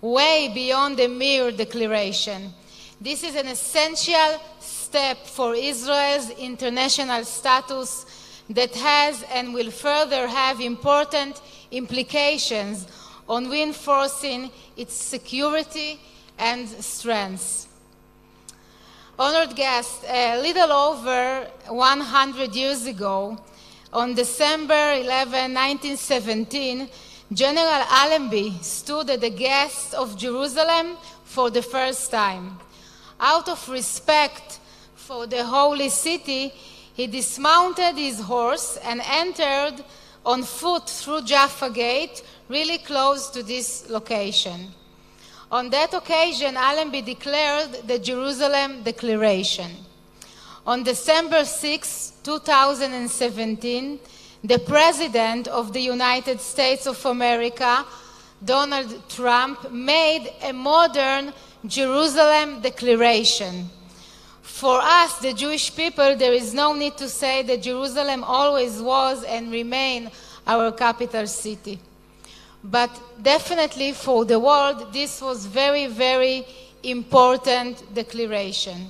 way beyond the mere declaration. This is an essential step for Israel's international status that has and will further have important implications on reinforcing its security and strength. Honored guests, a little over 100 years ago, on December 11, 1917, General Allenby stood at the gates of Jerusalem for the first time. Out of respect for the holy city, he dismounted his horse and entered on foot through Jaffa Gate, really close to this location. On that occasion, Allenby declared the Jerusalem Declaration. On December 6, 2017, the President of the United States of America, Donald Trump, made a modern Jerusalem Declaration. For us, the Jewish people, there is no need to say that Jerusalem always was and remains our capital city. But definitely for the world, this was very, very important declaration.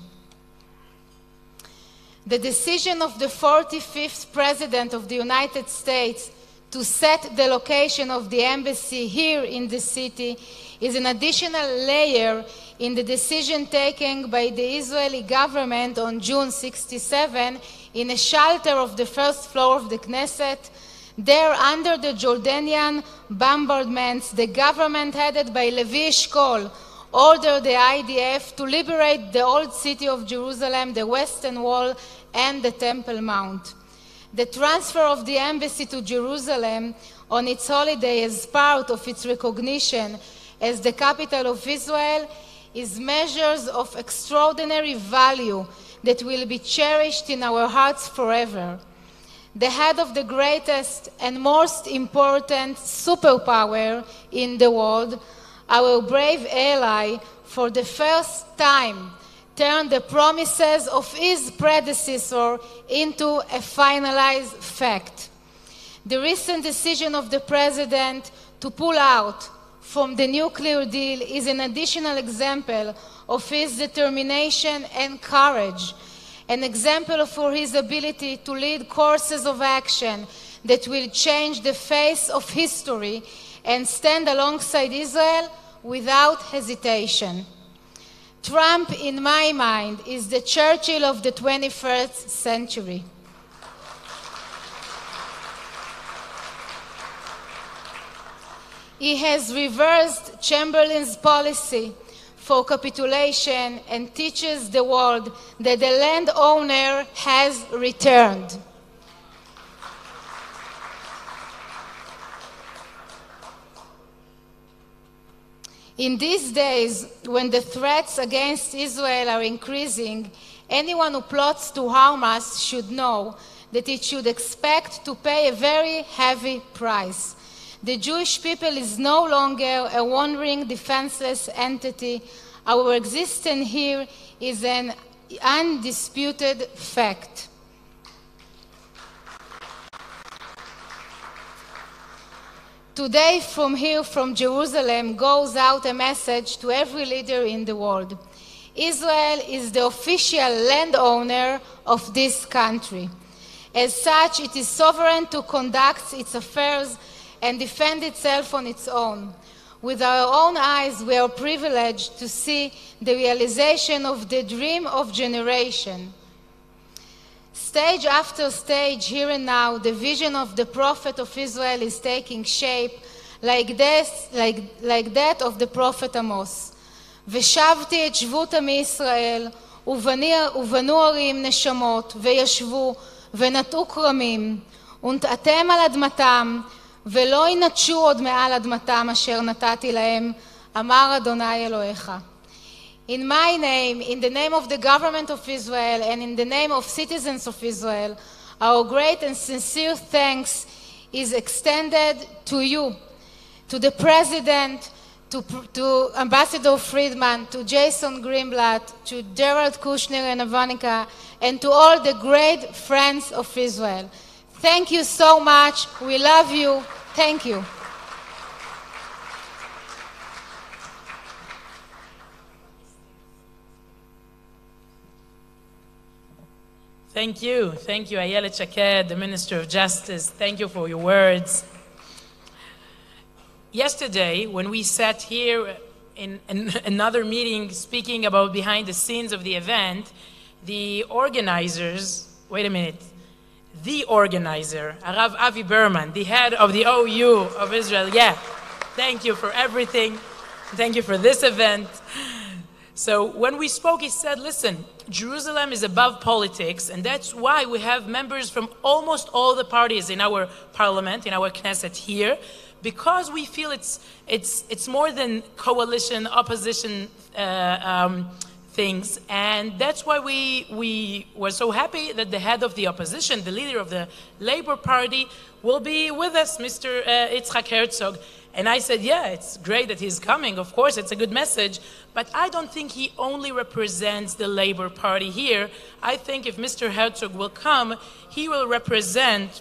The decision of the 45th President of the United States to set the location of the embassy here in the city is an additional layer in the decision taken by the Israeli government on June 67 in a shelter of the first floor of the Knesset. There, under the Jordanian bombardments, the government headed by Levi Eshkol ordered the IDF to liberate the old city of Jerusalem, the Western Wall, and the Temple Mount. The transfer of the embassy to Jerusalem on its holiday as part of its recognition as the capital of Israel is measures of extraordinary value that will be cherished in our hearts forever. The head of the greatest and most important superpower in the world, our brave ally, for the first time turned the promises of his predecessor into a finalized fact. The recent decision of the President to pull out from the nuclear deal is an additional example of his determination and courage, an example for his ability to lead courses of action that will change the face of history and stand alongside Israel without hesitation. Trump, in my mind, is the Churchill of the 21st century. He has reversed Chamberlain's policy for capitulation and teaches the world that the landowner has returned. In these days, when the threats against Israel are increasing, anyone who plots to harm us should know that it should expect to pay a very heavy price. The Jewish people is no longer a wandering, defenseless entity. Our existence here is an undisputed fact. Today, from here, from Jerusalem, goes out a message to every leader in the world. Israel is the official landowner of this country. As such, it is sovereign to conduct its affairs and defend itself on its own. With our own eyes, we are privileged to see the realization of the dream of generation. Stage after stage, here and now, the vision of the prophet of Israel is taking shape like that of the prophet Amos. ושבתי את שבות עמי ישראל, ובנו ערים נשמות, וישבו, ונטעו כרמים, ונטעתם על אדמתם, ולא ינטשו עוד מעל אדמתם אשר נתתי להם, אמר אדוני אלוהיך. In my name, in the name of the government of Israel, and in the name of citizens of Israel, our great and sincere thanks is extended to you, to the President, to Ambassador Friedman, to Jason Greenblatt, to Gerald Kushner and Ivanica, and to all the great friends of Israel. Thank you so much. We love you. Thank you. Thank you, Ayelet Shaked, the Minister of Justice. Thank you for your words. yesterday, when we sat here in another meeting speaking about behind the scenes of the event, the organizers, wait a minute, the organizer, Arav Avi Berman, the head of the OU of Israel, yeah, thank you for everything. Thank you for this event. So when we spoke, he said, listen, Jerusalem is above politics, and that's why we have members from almost all the parties in our parliament, in our Knesset here, because we feel it's more than coalition, opposition things, and that's why we were so happy that the head of the opposition, the leader of the Labour Party, will be with us, Mr. Isaac Herzog. And I said, yeah, it's great that he's coming. Of course, it's a good message. But I don't think he only represents the Labour Party here. I think if Mr. Herzog will come, he will represent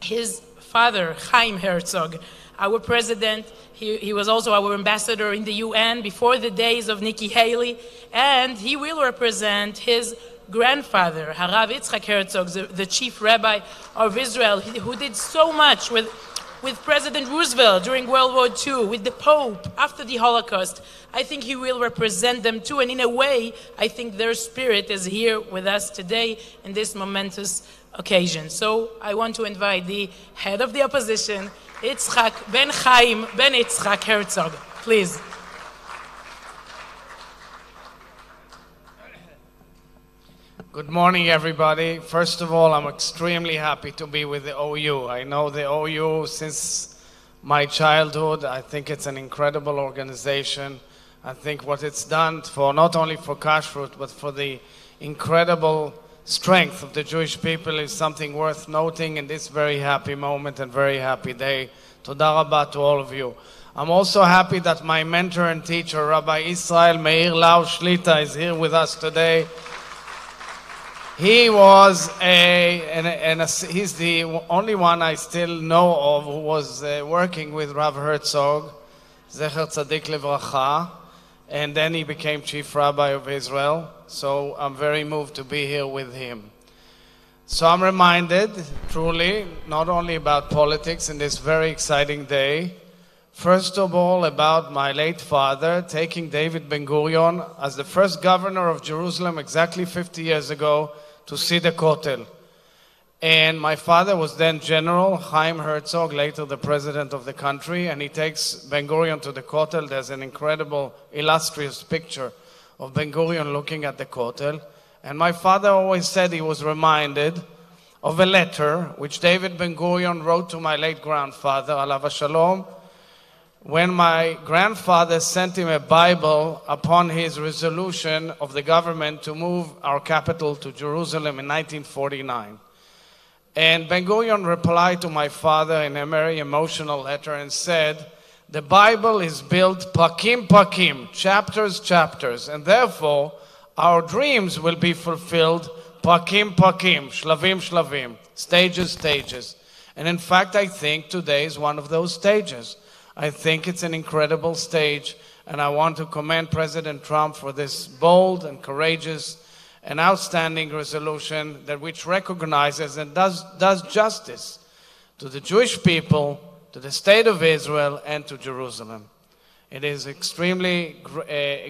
his father, Chaim Herzog, our president. He was also our ambassador in the UN before the days of Nikki Haley. And he will represent his grandfather, Harav Yitzchak Herzog, the chief rabbi of Israel, who did so much with President Roosevelt during World War II, with the Pope after the Holocaust. I think he will represent them too, and in a way, I think their spirit is here with us today in this momentous occasion. So I want to invite the head of the opposition, Yitzchak Ben Chaim Ben Yitzchak Herzog. Please. Good morning, everybody. First of all, I'm extremely happy to be with the OU. I know the OU since my childhood. I think it's an incredible organization. I think what it's done for not only for kashrut, but for the incredible strength of the Jewish people is something worth noting in this very happy moment and very happy day. Toda Rabba to all of you. I'm also happy that my mentor and teacher, Rabbi Yisrael Meir Lau Shlita, is here with us today. He was he's the only one I still know of who was working with Rav Herzog, Zecher Tzadik Levracha, and then he became Chief Rabbi of Israel. So I'm very moved to be here with him. So I'm reminded, truly, not only about politics in this very exciting day, first of all about my late father taking David Ben-Gurion as the first governor of Jerusalem exactly 50 years ago to see the Kotel. And my father was then General Chaim Herzog, later the president of the country, and he takes Ben-Gurion to the Kotel. There's an incredible, illustrious picture of Ben-Gurion looking at the Kotel. And my father always said he was reminded of a letter which David Ben-Gurion wrote to my late grandfather, Alav Shalom, when my grandfather sent him a Bible upon his resolution of the government to move our capital to Jerusalem in 1949. And Ben-Gurion replied to my father in a very emotional letter and said, the Bible is built pakim pakim, chapters, chapters, and therefore our dreams will be fulfilled pakim pakim, shlavim shlavim, stages, stages. And in fact, I think today is one of those stages. I think it's an incredible stage, and I want to commend President Trump for this bold and courageous and outstanding resolution that which recognizes and does justice to the Jewish people, to the state of Israel, and to Jerusalem. It is extremely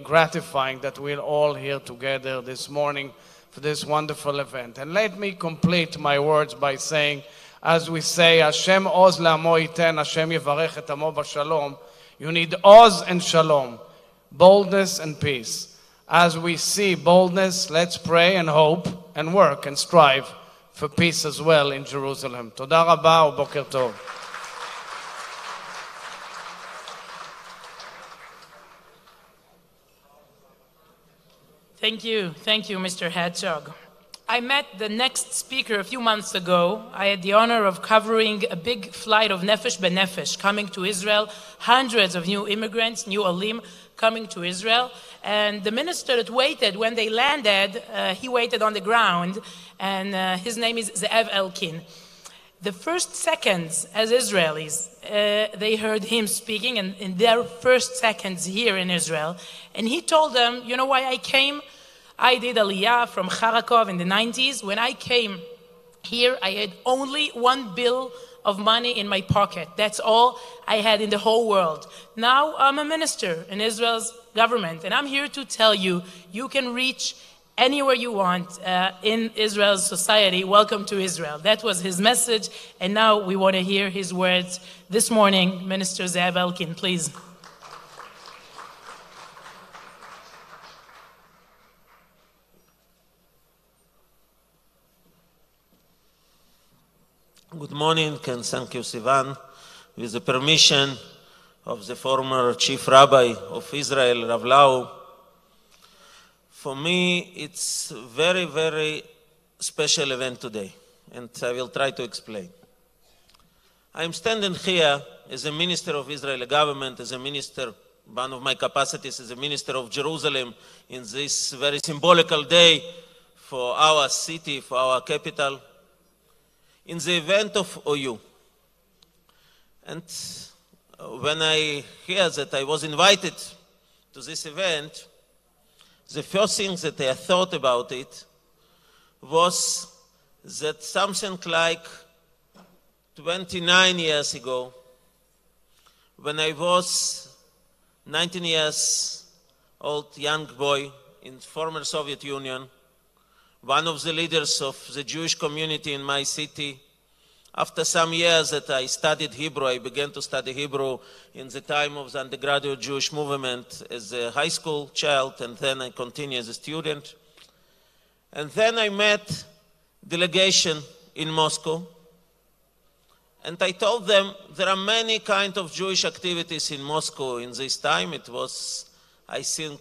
gratifying that we're all here together this morning for this wonderful event. And let me complete my words by saying, as we say, Hashem oz le'amo yiten, Hashem yevarech et amo b'shalom. You need oz and shalom, boldness and peace. As we see boldness, let's pray and hope and work and strive for peace as well in Jerusalem. Toda rabba u'boker tov. Thank you, Mr. Herzog. I met the next speaker a few months ago. I had the honor of covering a big flight of Nefesh B'Nefesh coming to Israel, hundreds of new immigrants, new Olim coming to Israel. And the minister that waited when they landed, he waited on the ground, and his name is Zeev Elkin. The first seconds as Israelis, they heard him speaking in their first seconds here in Israel. And he told them, you know why I came? I did Aliyah from Kharkov in the 90s. When I came here, I had only one bill of money in my pocket. That's all I had in the whole world. Now I'm a minister in Israel's government, and I'm here to tell you, you can reach anywhere you want in Israel's society. Welcome to Israel. That was his message, and now we want to hear his words this morning. Minister Zeev Elkin, please. Good morning, and thank you, Sivan. With the permission of the former Chief Rabbi of Israel, Rav Lau, for me it's a very, very special event today, and I will try to explain. I'm standing here as a minister of Israeli government, as a minister, one of my capacities as a minister of Jerusalem in this very symbolical day for our city, for our capital, in the event of OU. And when I hear that I was invited to this event, the first thing that I thought about it was that something like 29 years ago, when I was 19 years old young boy in former Soviet Union, one of the leaders of the Jewish community in my city. After some years that I studied Hebrew, I began to study Hebrew in the time of the undergraduate Jewish movement as a high school child, and then I continued as a student. And then I met delegation in Moscow, and I told them there are many kinds of Jewish activities in Moscow in this time. It was, I think,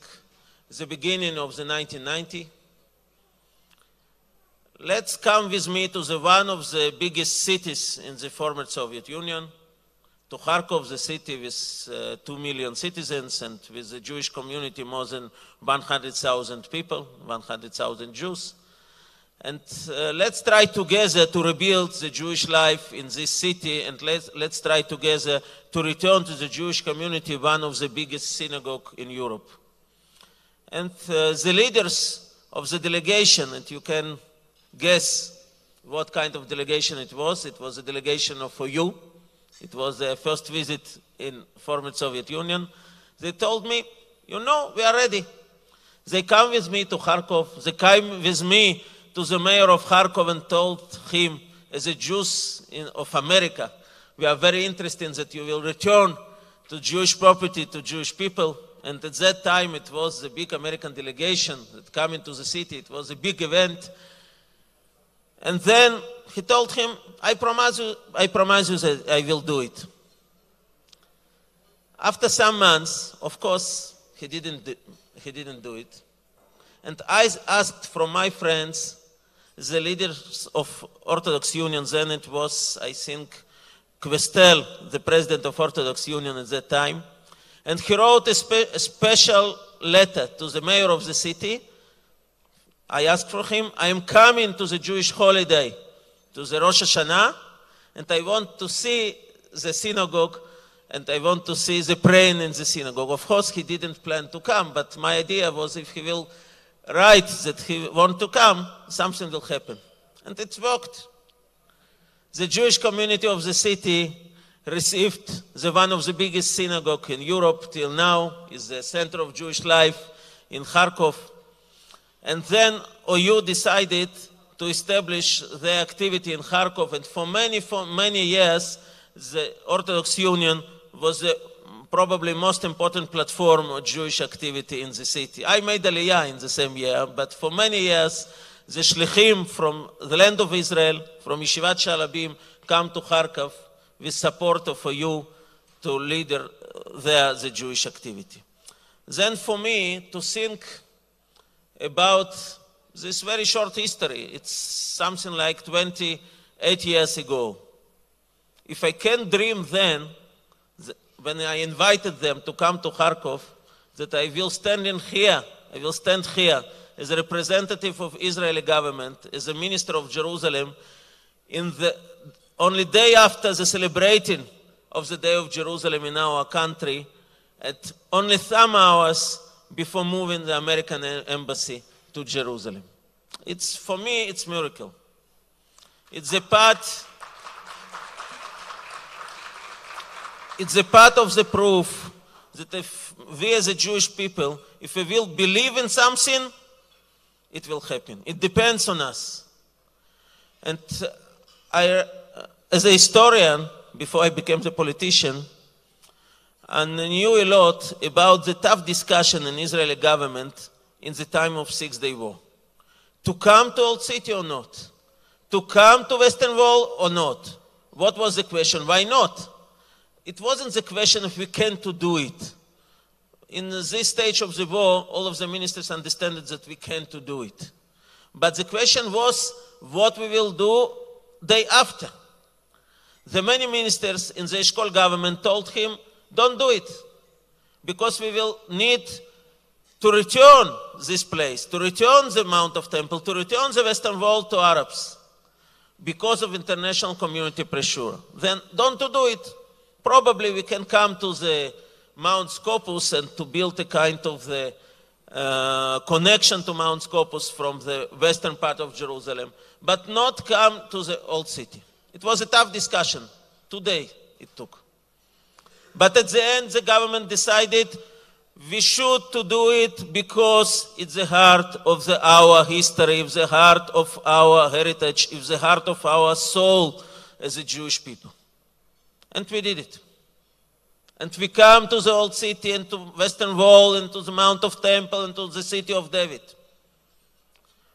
the beginning of the 1990s. Let's come with me to one of the biggest cities in the former Soviet Union, to Kharkov, the city with 2 million citizens and with a Jewish community more than 100,000 people, 100,000 Jews. And let's try together to rebuild the Jewish life in this city, and let's try together to return to the Jewish community, one of the biggest synagogues in Europe. And the leaders of the delegation, and you can guess what kind of delegation it was. It was a delegation of OU. It was their first visit in former Soviet Union. They told me, you know, we are ready. They come with me to Kharkov. They came with me to the mayor of Kharkov and told him, as a Jews of America, we are very interested that you will return to Jewish property, to Jewish people. And at that time, it was the big American delegation that came into the city. It was a big event. And then he told him, I promise you that I will do it. After some months, of course, he didn't do it. And I asked from my friends, the leaders of Orthodox Union, then it was, I think, Questel, the president of Orthodox Union at that time, and he wrote a special letter to the mayor of the city. I asked for him, I am coming to the Jewish holiday, to the Rosh Hashanah, and I want to see the synagogue, and I want to see the praying in the synagogue. Of course, he didn't plan to come, but my idea was if he will write that he wants to come, something will happen. And it worked. The Jewish community of the city received one of the biggest synagogues in Europe till now, is the center of Jewish life in Kharkov. And then OU decided to establish their activity in Kharkov, and for many years, the Orthodox Union was the probably most important platform of Jewish activity in the city. I made Aliyah in the same year, but for many years, the Shlichim from the land of Israel, from Yeshivat Shalabim, come to Kharkov with support of OU to lead there the Jewish activity. Then for me to think about this very short history, it's something like 28 years ago. If I can dream then, when I invited them to come to Kharkov, that I will stand here as a representative of Israeli government, as a minister of Jerusalem, in the only day after the celebrating of the Day of Jerusalem in our country, at only some hours before moving the American embassy to Jerusalem. For me, it's a miracle. It's a part it's a part of the proof that if we as a Jewish people, if we will believe in something, it will happen. It depends on us. And I, as a historian, before I became a politician, I knew a lot about the tough discussion in Israeli government in the time of Six-Day War. To come to Old City or not? To come to Western Wall or not? What was the question? Why not? It wasn't the question if we can to do it. In this stage of the war, all of the ministers understood that we can to do it. But the question was what we will do day after. The many ministers in the Eshkol government told him, don't do it, because we will need to return this place, to return the Mount of Temple, to return the Western Wall to Arabs, because of international community pressure. Then don't do it. Probably we can come to the Mount Scopus and to build a kind of the connection to Mount Scopus from the western part of Jerusalem, but not come to the Old City. It was a tough discussion. 2 days it took. But at the end, the government decided we should to do it because it's the heart of our history, it's the heart of our heritage, it's the heart of our soul as a Jewish people. And we did it. And we come to the Old City and to Western Wall and to the Mount of Temple and to the city of David.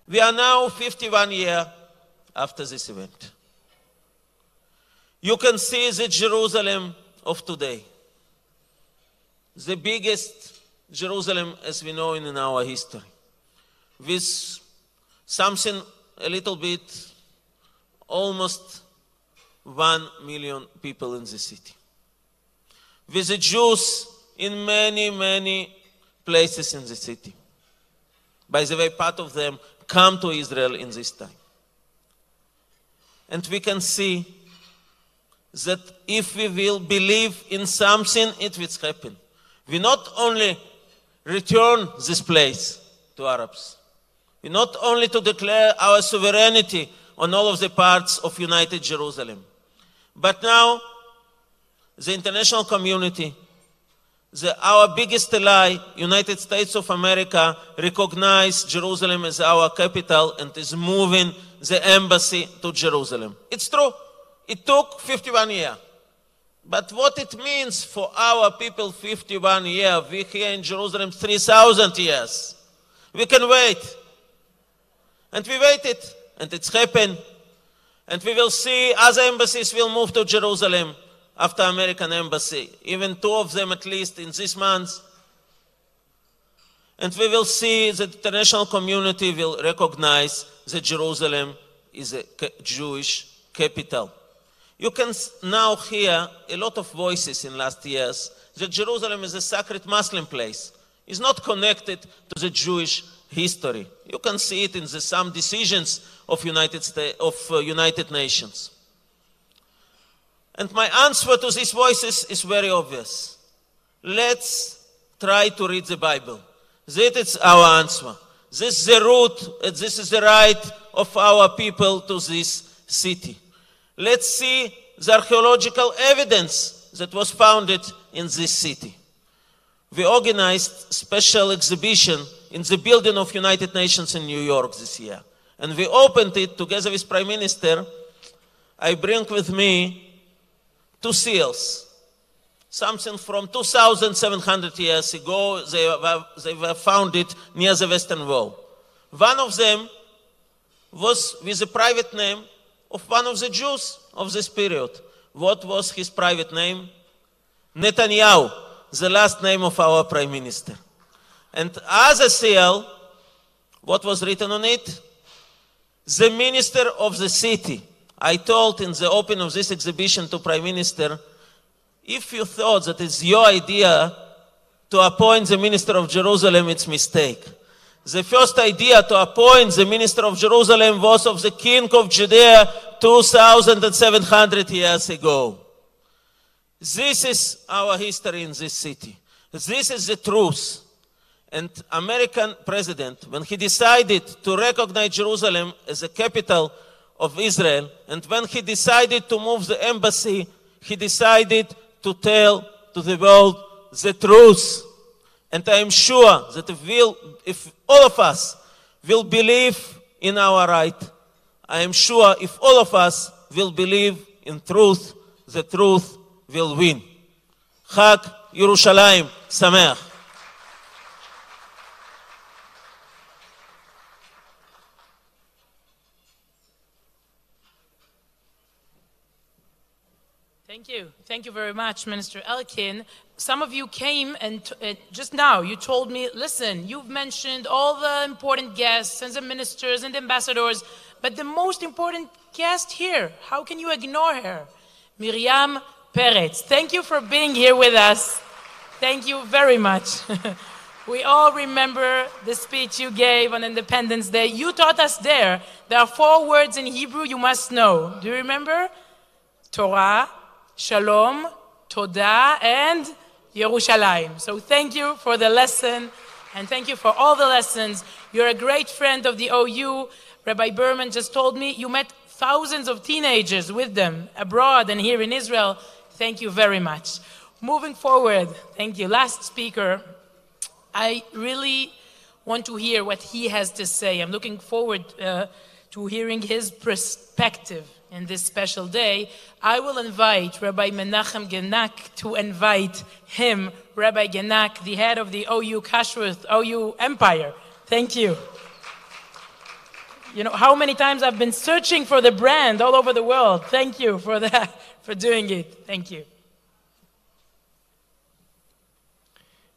We are now 51 years after this event. You can see the Jerusalem of today. The biggest Jerusalem as we know in our history. With something a little bit, almost 1 million people in the city. With the Jews in many, many places in the city. By the way, part of them come to Israel in this time. And we can see that if we will believe in something, it will happen. We not only return this place to Arabs, we not only to declare our sovereignty on all of the parts of United Jerusalem, but now the international community, our biggest ally, United States of America, recognize Jerusalem as our capital and is moving the embassy to Jerusalem. It's true. It took 51 years. But what it means for our people, 51 years, we here in Jerusalem, 3,000 years. We can wait. And we waited, and it's happened. And we will see other embassies will move to Jerusalem after American embassy, even 2 of them at least in this month. And we will see that the international community will recognize that Jerusalem is a Jewish capital. You can now hear a lot of voices in last years that Jerusalem is a sacred Muslim place. It's not connected to the Jewish history. You can see it in some decisions of United Nations. And my answer to these voices is very obvious. Let's try to read the Bible. That is our answer. This is the root, and this is the right of our people to this city. Let's see the archaeological evidence that was founded in this city. We organized a special exhibition in the building of United Nations in New York this year. And we opened it together with Prime Minister. I bring with me 2 seals. Something from 2,700 years ago, they were founded near the Western Wall. One of them was with the private name of one of the Jews of this period. What was his private name? Netanyahu, the last name of our Prime Minister. And as a seal, what was written on it? The Minister of the City. I told in the opening of this exhibition to Prime Minister, if you thought that it's your idea to appoint the Minister of Jerusalem, it's a mistake. The first idea to appoint the Minister of Jerusalem was of the King of Judea 2,700 years ago. This is our history in this city. This is the truth. And American president, when he decided to recognize Jerusalem as a capital of Israel, and when he decided to move the embassy, he decided to tell to the world the truth. And I am sure that if all of us will believe in our right, I am sure if all of us will believe in truth, the truth will win. Chag Yerushalayim Sameach. Thank you. Thank you very much, Minister Elkin. Some of you came and just now you told me, listen, you've mentioned all the important guests and the ministers and the ambassadors, but the most important guest here, how can you ignore her? Miriam Peretz. Thank you for being here with us. Thank you very much. We all remember the speech you gave on Independence Day. You taught us there are 4 words in Hebrew you must know. Do you remember? Torah, Shalom, Todah, and Yerushalayim. So thank you for the lesson, and thank you for all the lessons. You're a great friend of the OU. Rabbi Berman just told me you met thousands of teenagers with them abroad and here in Israel. Thank you very much. Moving forward, thank you. Last speaker, I really want to hear what he has to say. I'm looking forward to hearing his perspective in this special day. I will invite Rabbi Menachem Genak to invite him, Rabbi Genak, the head of the OU Kashrut, OU Empire. Thank you. You know how many times I've been searching for the brand all over the world. Thank you for that, for doing it. Thank you.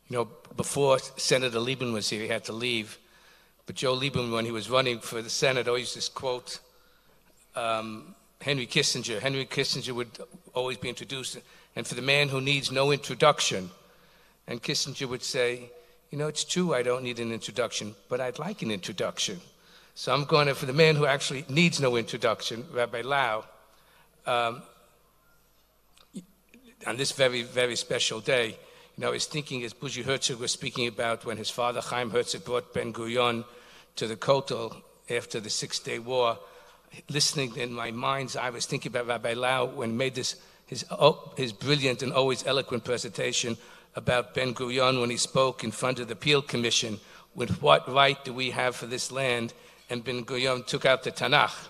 You know, before Senator Lieberman was here, he had to leave. But Joe Lieberman, when he was running for the Senate, always used to quote Henry Kissinger. Henry Kissinger would always be introduced, and for the man who needs no introduction. And Kissinger would say, you know, it's true I don't need an introduction, but I'd like an introduction. So I'm going to, for the man who actually needs no introduction, Rabbi Lau, on this very, very special day, you know, I was thinking as Buzi Herzog was speaking about when his father, Chaim Herzog, brought Ben Gurion to the Kotel after the Six-Day War. Listening in my mind's eye, I was thinking about Rabbi Lau when he made his brilliant and always eloquent presentation about Ben Gurion when he spoke in front of the Peel Commission, with what right do we have for this land? And Ben Gurion took out the Tanakh.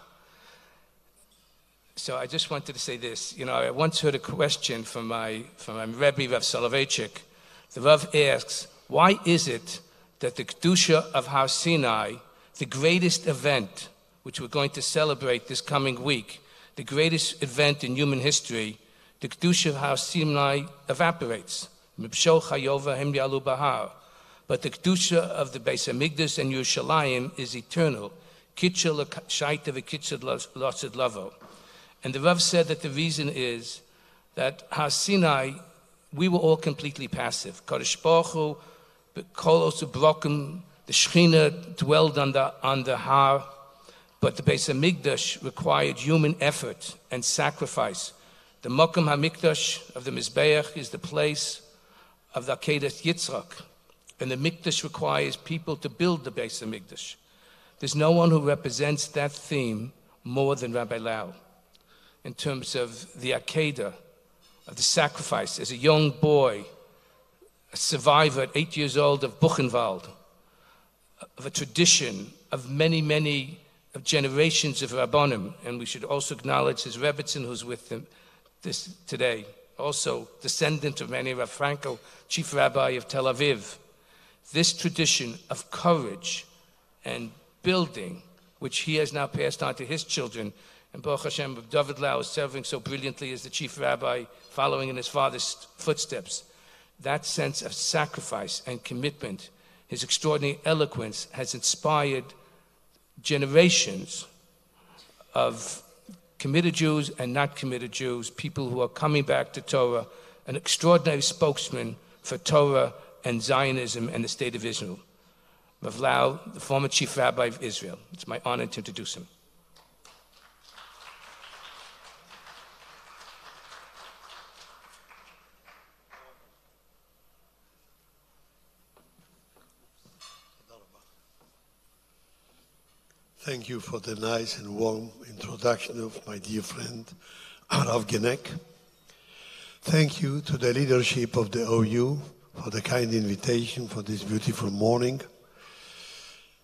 So I just wanted to say this. You know, I once heard a question from my Rebbe, Rav Soloveitchik. The Rav asks, why is it that the Kedusha of Har Sinai, the greatest event which we're going to celebrate this coming week, the greatest event in human history, the Kedusha of Har Sinai evaporates. But the Kedusha of the Beis Hamikdash and Yerushalayim is eternal. And the Rav said that the reason is that Har Sinai, we were all completely passive. Kodesh Baruch Hu, Kolos Ubrokim, the Shechina dwelled on the Har, but the Beis Hamikdash required human effort and sacrifice. The Mokum HaMikdash of the Mizbeach is the place of the Akedat Yitzchak, and the Mikdash requires people to build the Beis Hamikdash. There's no one who represents that theme more than Rabbi Lau in terms of the Akedah, of the sacrifice. As a young boy, a survivor at 8 years old of Buchenwald, of a tradition of many of generations of Rabbonim, and we should also acknowledge his Rebbitzin who's with them this today, also descendant of Meir Rav Frankel, chief rabbi of Tel Aviv. This tradition of courage and building, which he has now passed on to his children, and Baruch Hashem, David Lau is serving so brilliantly as the chief rabbi, following in his father's footsteps. That sense of sacrifice and commitment, his extraordinary eloquence has inspired generations of committed Jews and not committed Jews, people who are coming back to Torah, an extraordinary spokesman for Torah and Zionism and the state of Israel. Rav Lau, the former chief rabbi of Israel. It's my honor to introduce him. Thank you for the nice and warm introduction of my dear friend, Rav Genek. Thank you to the leadership of the OU for the kind invitation for this beautiful morning.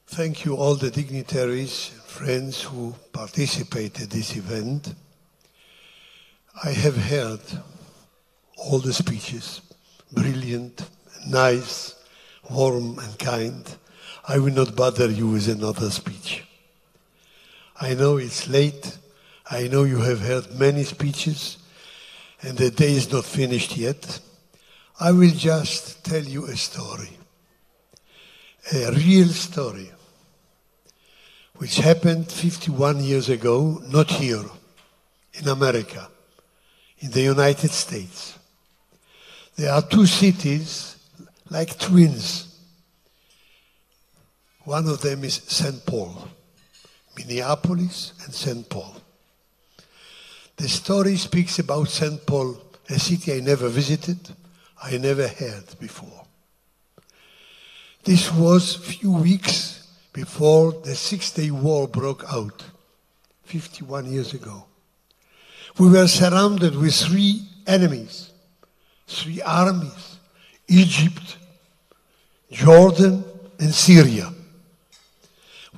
Thank you all the dignitaries and friends who participated in this event. I have heard all the speeches, brilliant, nice, warm and kind. I will not bother you with another speech. I know it's late. I know you have heard many speeches and the day is not finished yet. I will just tell you a story, a real story, which happened 51 years ago, not here, in America, in the United States. There are two cities like twins. One of them is St. Paul, Minneapolis and St. Paul. The story speaks about St. Paul, a city I never visited, I never heard before. This was a few weeks before the Six-Day War broke out, 51 years ago. We were surrounded with three enemies, three armies, Egypt, Jordan, and Syria.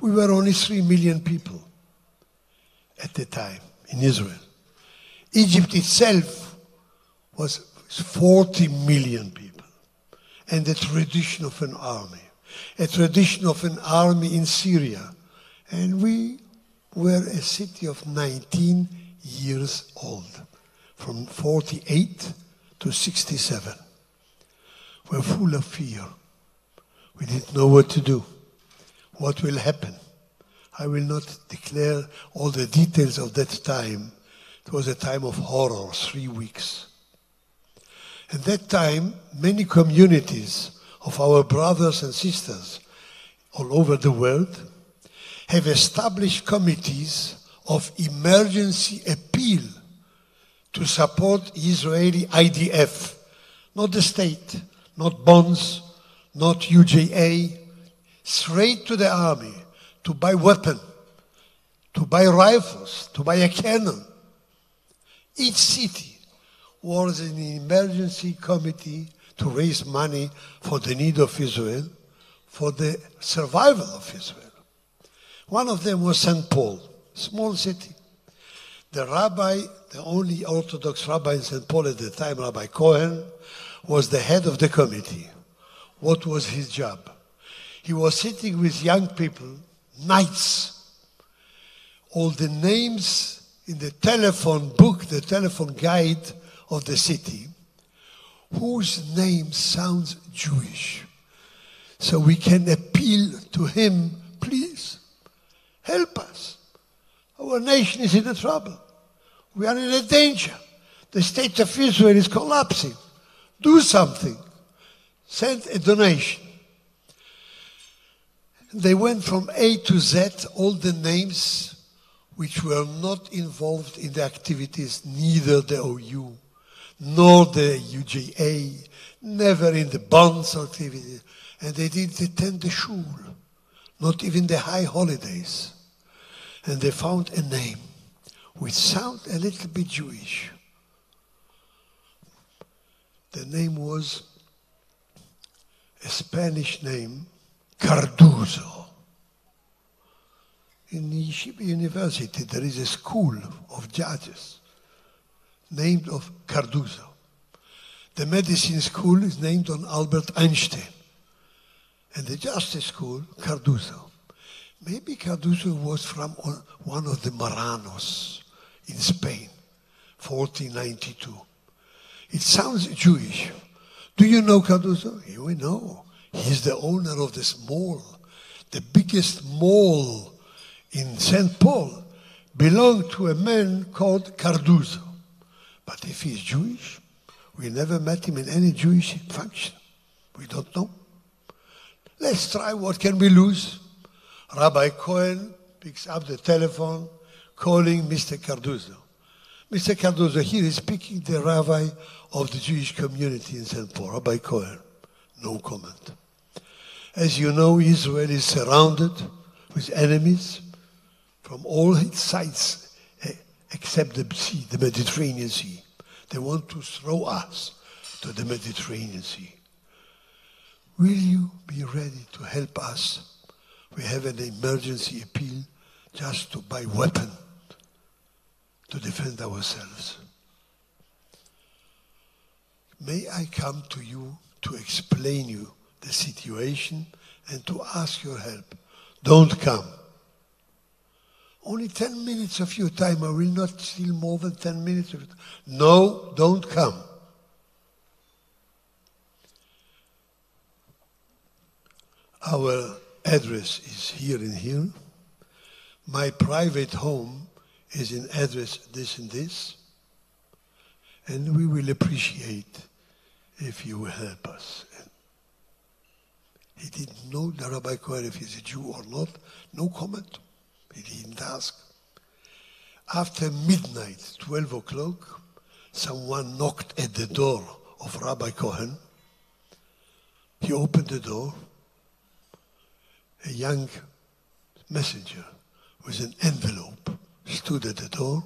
We were only 3 million people at the time in Israel. Egypt itself was 40 million people, and a tradition of an army in Syria. And we were a city of 19 years old, from 48 to 67. We were full of fear. We didn't know what to do. What will happen? I will not declare all the details of that time. It was a time of horror, 3 weeks. At that time, many communities of our brothers and sisters all over the world have established committees of emergency appeal to support Israeli IDF, not the state, not bonds, not UJA, straight to the army to buy weapons, to buy rifles, to buy a cannon. Each city was an emergency committee to raise money for the need of Israel, for the survival of Israel. One of them was St. Paul, small city. The rabbi, the only Orthodox rabbi in St. Paul at the time, Rabbi Cohen, was the head of the committee. What was his job? He was sitting with young people, knights. All the names in the telephone book, the telephone guide of the city, whose name sounds Jewish. So we can appeal to him, please, help us. Our nation is in a trouble. We are in a danger. The state of Israel is collapsing. Do something. Send a donation. They went from A to Z, all the names which were not involved in the activities, neither the OU, nor the UJA, never in the bonds activity, and they didn't attend the shul, not even the high holidays. And they found a name which sounded a little bit Jewish. The name was a Spanish name, Cardozo. In the Yeshiva University, there is a school of judges named of Cardozo. The medicine school is named on Albert Einstein. And the justice school, Cardozo. Maybe Cardozo was from one of the Marranos in Spain, 1492. It sounds Jewish. Do you know Cardozo? We know. He's the owner of this mall. The biggest mall in St. Paul belonged to a man called Cardozo. But if he's Jewish, we never met him in any Jewish function. We don't know. Let's try, what can we lose? Rabbi Cohen picks up the telephone, calling Mr. Cardozo. Mr. Cardozo, here is speaking the rabbi of the Jewish community in St. Paul, Rabbi Cohen. No comment. As you know, Israel is surrounded with enemies from all its sides except the sea, the Mediterranean Sea. They want to throw us to the Mediterranean Sea. Will you be ready to help us? We have an emergency appeal just to buy weapons to defend ourselves. May I come to you to explain you the situation and to ask your help? Don't come. Only 10 minutes of your time. I will not steal more than 10 minutes of it. No, don't come. Our address is here and here. My private home is in address this and this. And we will appreciate if you will help us. He didn't know the Rabbi Cohen if he's a Jew or not. No comment. He didn't ask. After midnight, 12 o'clock, someone knocked at the door of Rabbi Cohen. He opened the door. A young messenger with an envelope stood at the door.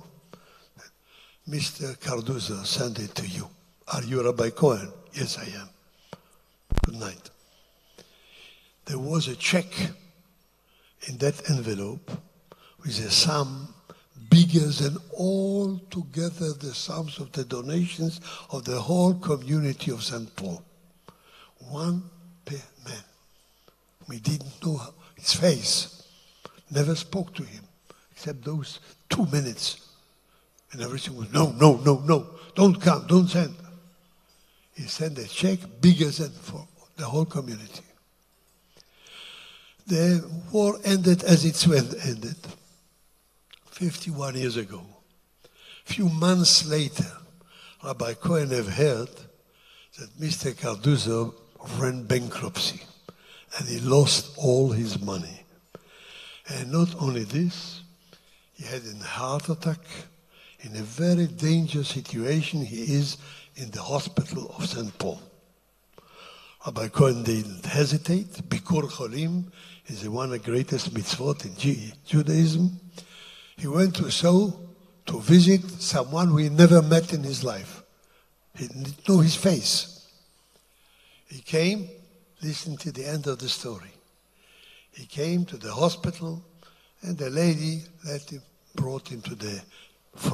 Mr. Cardozo sent it to you. Are you Rabbi Cohen? Yes, I am. Good night. There was a check in that envelope with a sum bigger than all together the sums of the donations of the whole community of St. Paul. One per man. We didn't know his face. Never spoke to him, except those 2 minutes. And everything was, no, no, no, no. Don't come, don't send. He sent a check bigger than for the whole community. The war ended as it ended, 51 years ago. A few months later, Rabbi Cohen have heard that Mr. Cardozo ran bankruptcy and he lost all his money. And not only this, he had a heart attack. In a very dangerous situation, he is in the hospital of St. Paul. Rabbi Cohen didn't hesitate. Bikur Cholim is one of the greatest mitzvot in Judaism. He went to visit someone who he never met in his life. He didn't know his face. He came, listen to the end of the story. He came to the hospital, and the lady brought him to the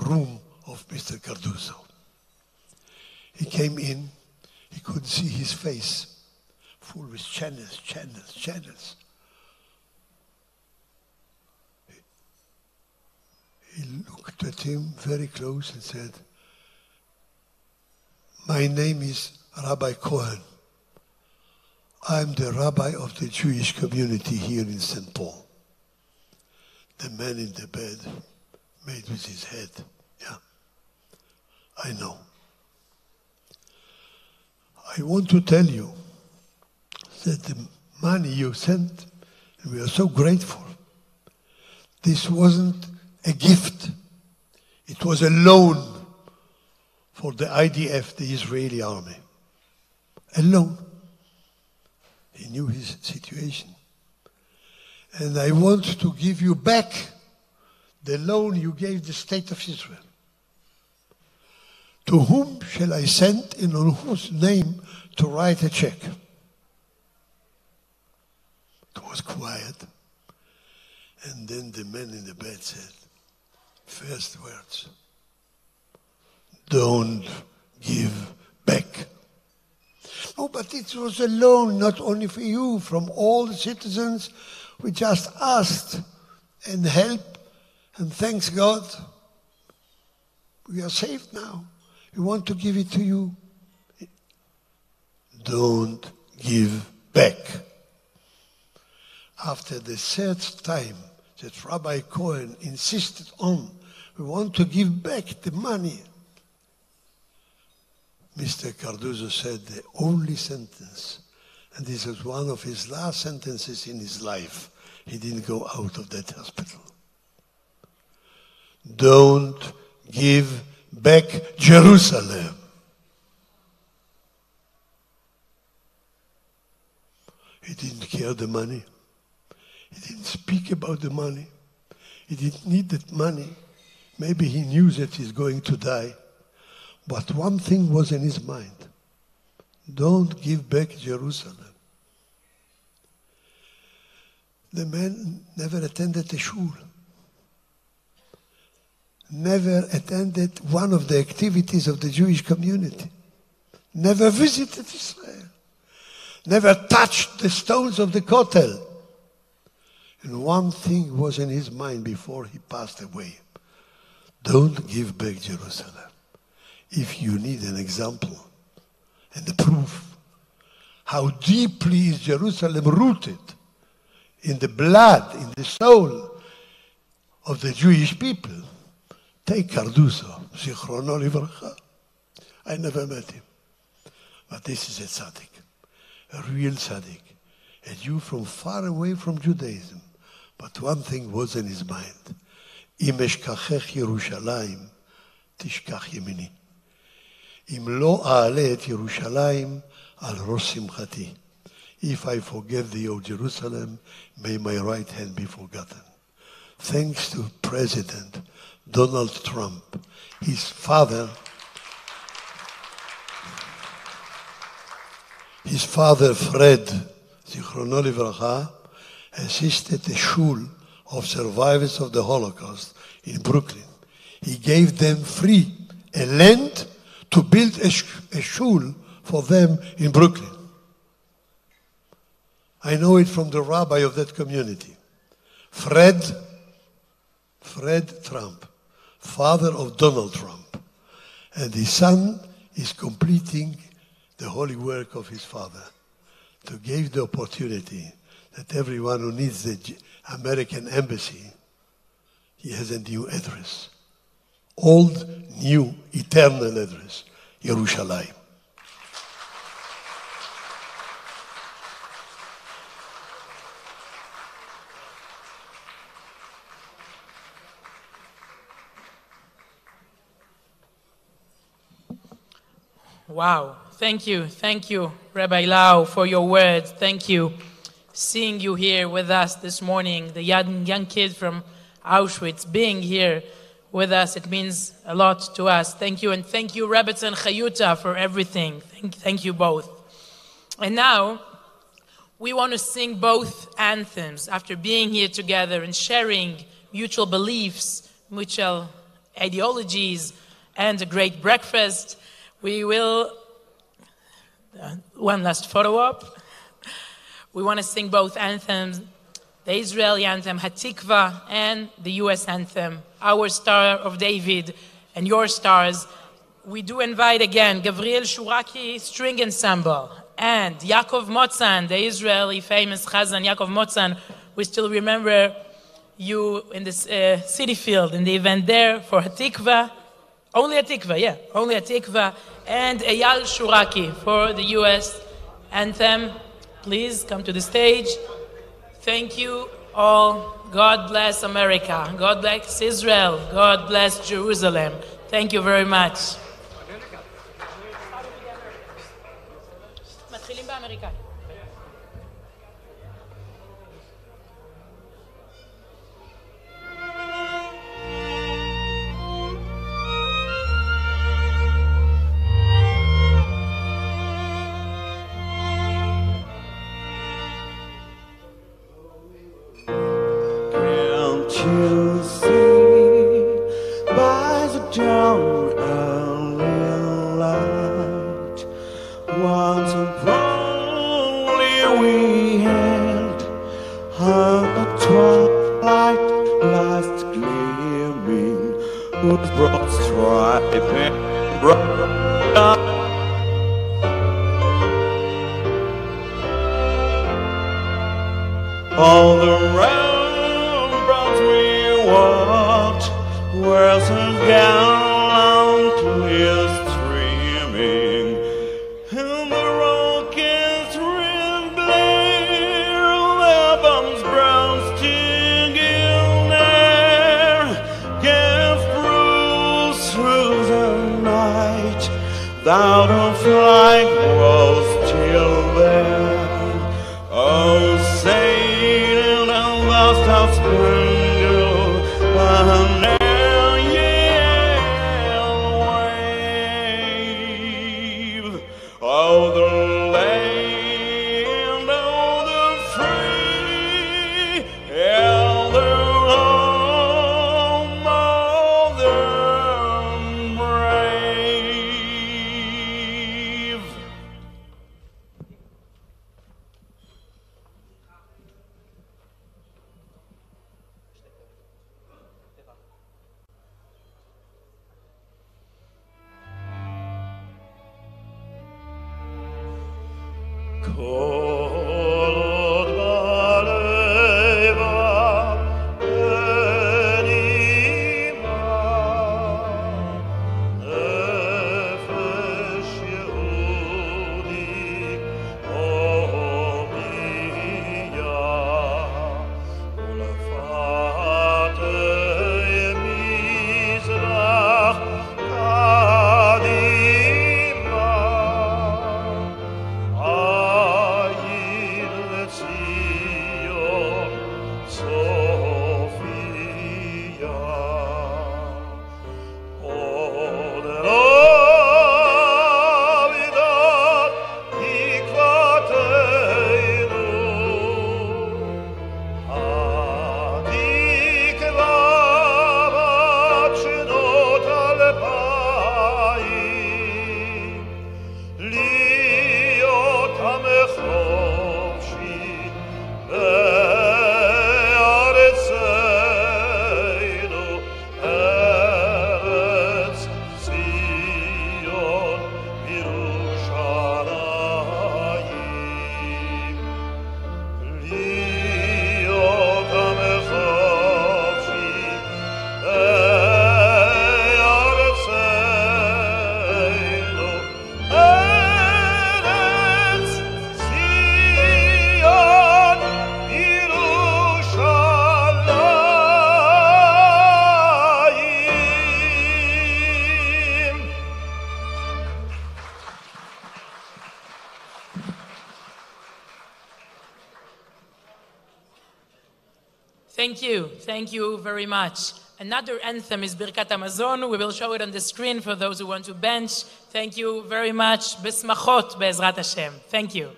room of Mr. Cardozo. He came in, he couldn't see his face, full with channels. He looked at him very close and said, "My name is Rabbi Cohen. I'm the rabbi of the Jewish community here in St. Paul." The man in the bed made with his head, "Yeah, I know. I want to tell you that the money you sent, and we are so grateful, this wasn't a gift. It was a loan for the IDF, the Israeli army. A loan." He knew his situation. "And I want to give you back the loan you gave the state of Israel. To whom shall I send and on whose name to write a check?" It was quiet. And then the man in the bed said, first words, "Don't give back." "Oh, but it was a loan, not only for you, from all the citizens. We just asked and helped, and thanks God, we are saved now. We want to give it to you." Don't give back. After the third time that Rabbi Cohen insisted on, we want to give back the money, Mr. Cardozo said the only sentence, and this was one of his last sentences in his life. He didn't go out of that hospital. "Don't give back Jerusalem." He didn't care the money. He didn't speak about the money. He didn't need that money. Maybe he knew that he's going to die. But one thing was in his mind. Don't give back Jerusalem. The man never attended a shul. Never attended one of the activities of the Jewish community. Never visited Israel. Never touched the stones of the Kotel. And one thing was in his mind before he passed away. Don't give back Jerusalem. If you need an example and the proof how deeply is Jerusalem rooted in the blood, in the soul of the Jewish people, take Carduzo, Zichrono Livracha. I never met him. But this is a tzaddik, a real tzaddik, a Jew from far away from Judaism. But one thing was in his mind. Im eshkachech Yerushalayim, tishkach yemini. Im lo a'ale et Yerushalayim al rosh simchati. If I forget thee, O Jerusalem, may my right hand be forgotten. Thanks to President Donald Trump, his father Fred, Zichrono Livracha, assisted a shul of survivors of the Holocaust in Brooklyn. He gave them free a land to build a shul for them in Brooklyn. I know it from the rabbi of that community, Fred Trump, father of Donald Trump. And his son is completing the holy work of his father to give the opportunity that everyone who needs the American embassy, he has a new address. Old, new, eternal address, Yerushalayim. Wow. Thank you, Rabbi Lau, for your words. Thank you. Seeing you here with us this morning, the young kid from Auschwitz, being here with us, it means a lot to us. Thank you, and thank you, Rebbe and Chayuta, for everything. Thank you both. And now, we want to sing both anthems after being here together and sharing mutual beliefs, mutual ideologies, and a great breakfast. We will, one last photo op. We want to sing both anthems, the Israeli anthem, Hatikva, and the US anthem, Our Star of David, and Your Stars. We do invite again Gabriel Shuraki String Ensemble, and Yaakov Motzan, the Israeli famous Chazan Yaakov Motzan. We still remember you in this city field, in the event there for Hatikva. Only Hatikva, and Eyal Shuraki for the US anthem. Please come to the stage. Thank you all. God bless America. God bless Israel. God bless Jerusalem. Thank you very much. מתחילים באמריקאי. You see by the dawn early light, once only we had heard the twilight last gleaming with broad stripe and bright. All around where some gallantly streaming, and the rockets red glare, their bombs bursting in air, gave bruise through the night. Thou the flag was still there. Oh, sailing and lost our splendor, and now ye away. Thank you very much. Another anthem is Birkat Hamazon. We will show it on the screen for those who want to bench. Thank you very much. Besmachot, Be'ezrat Hashem. Thank you.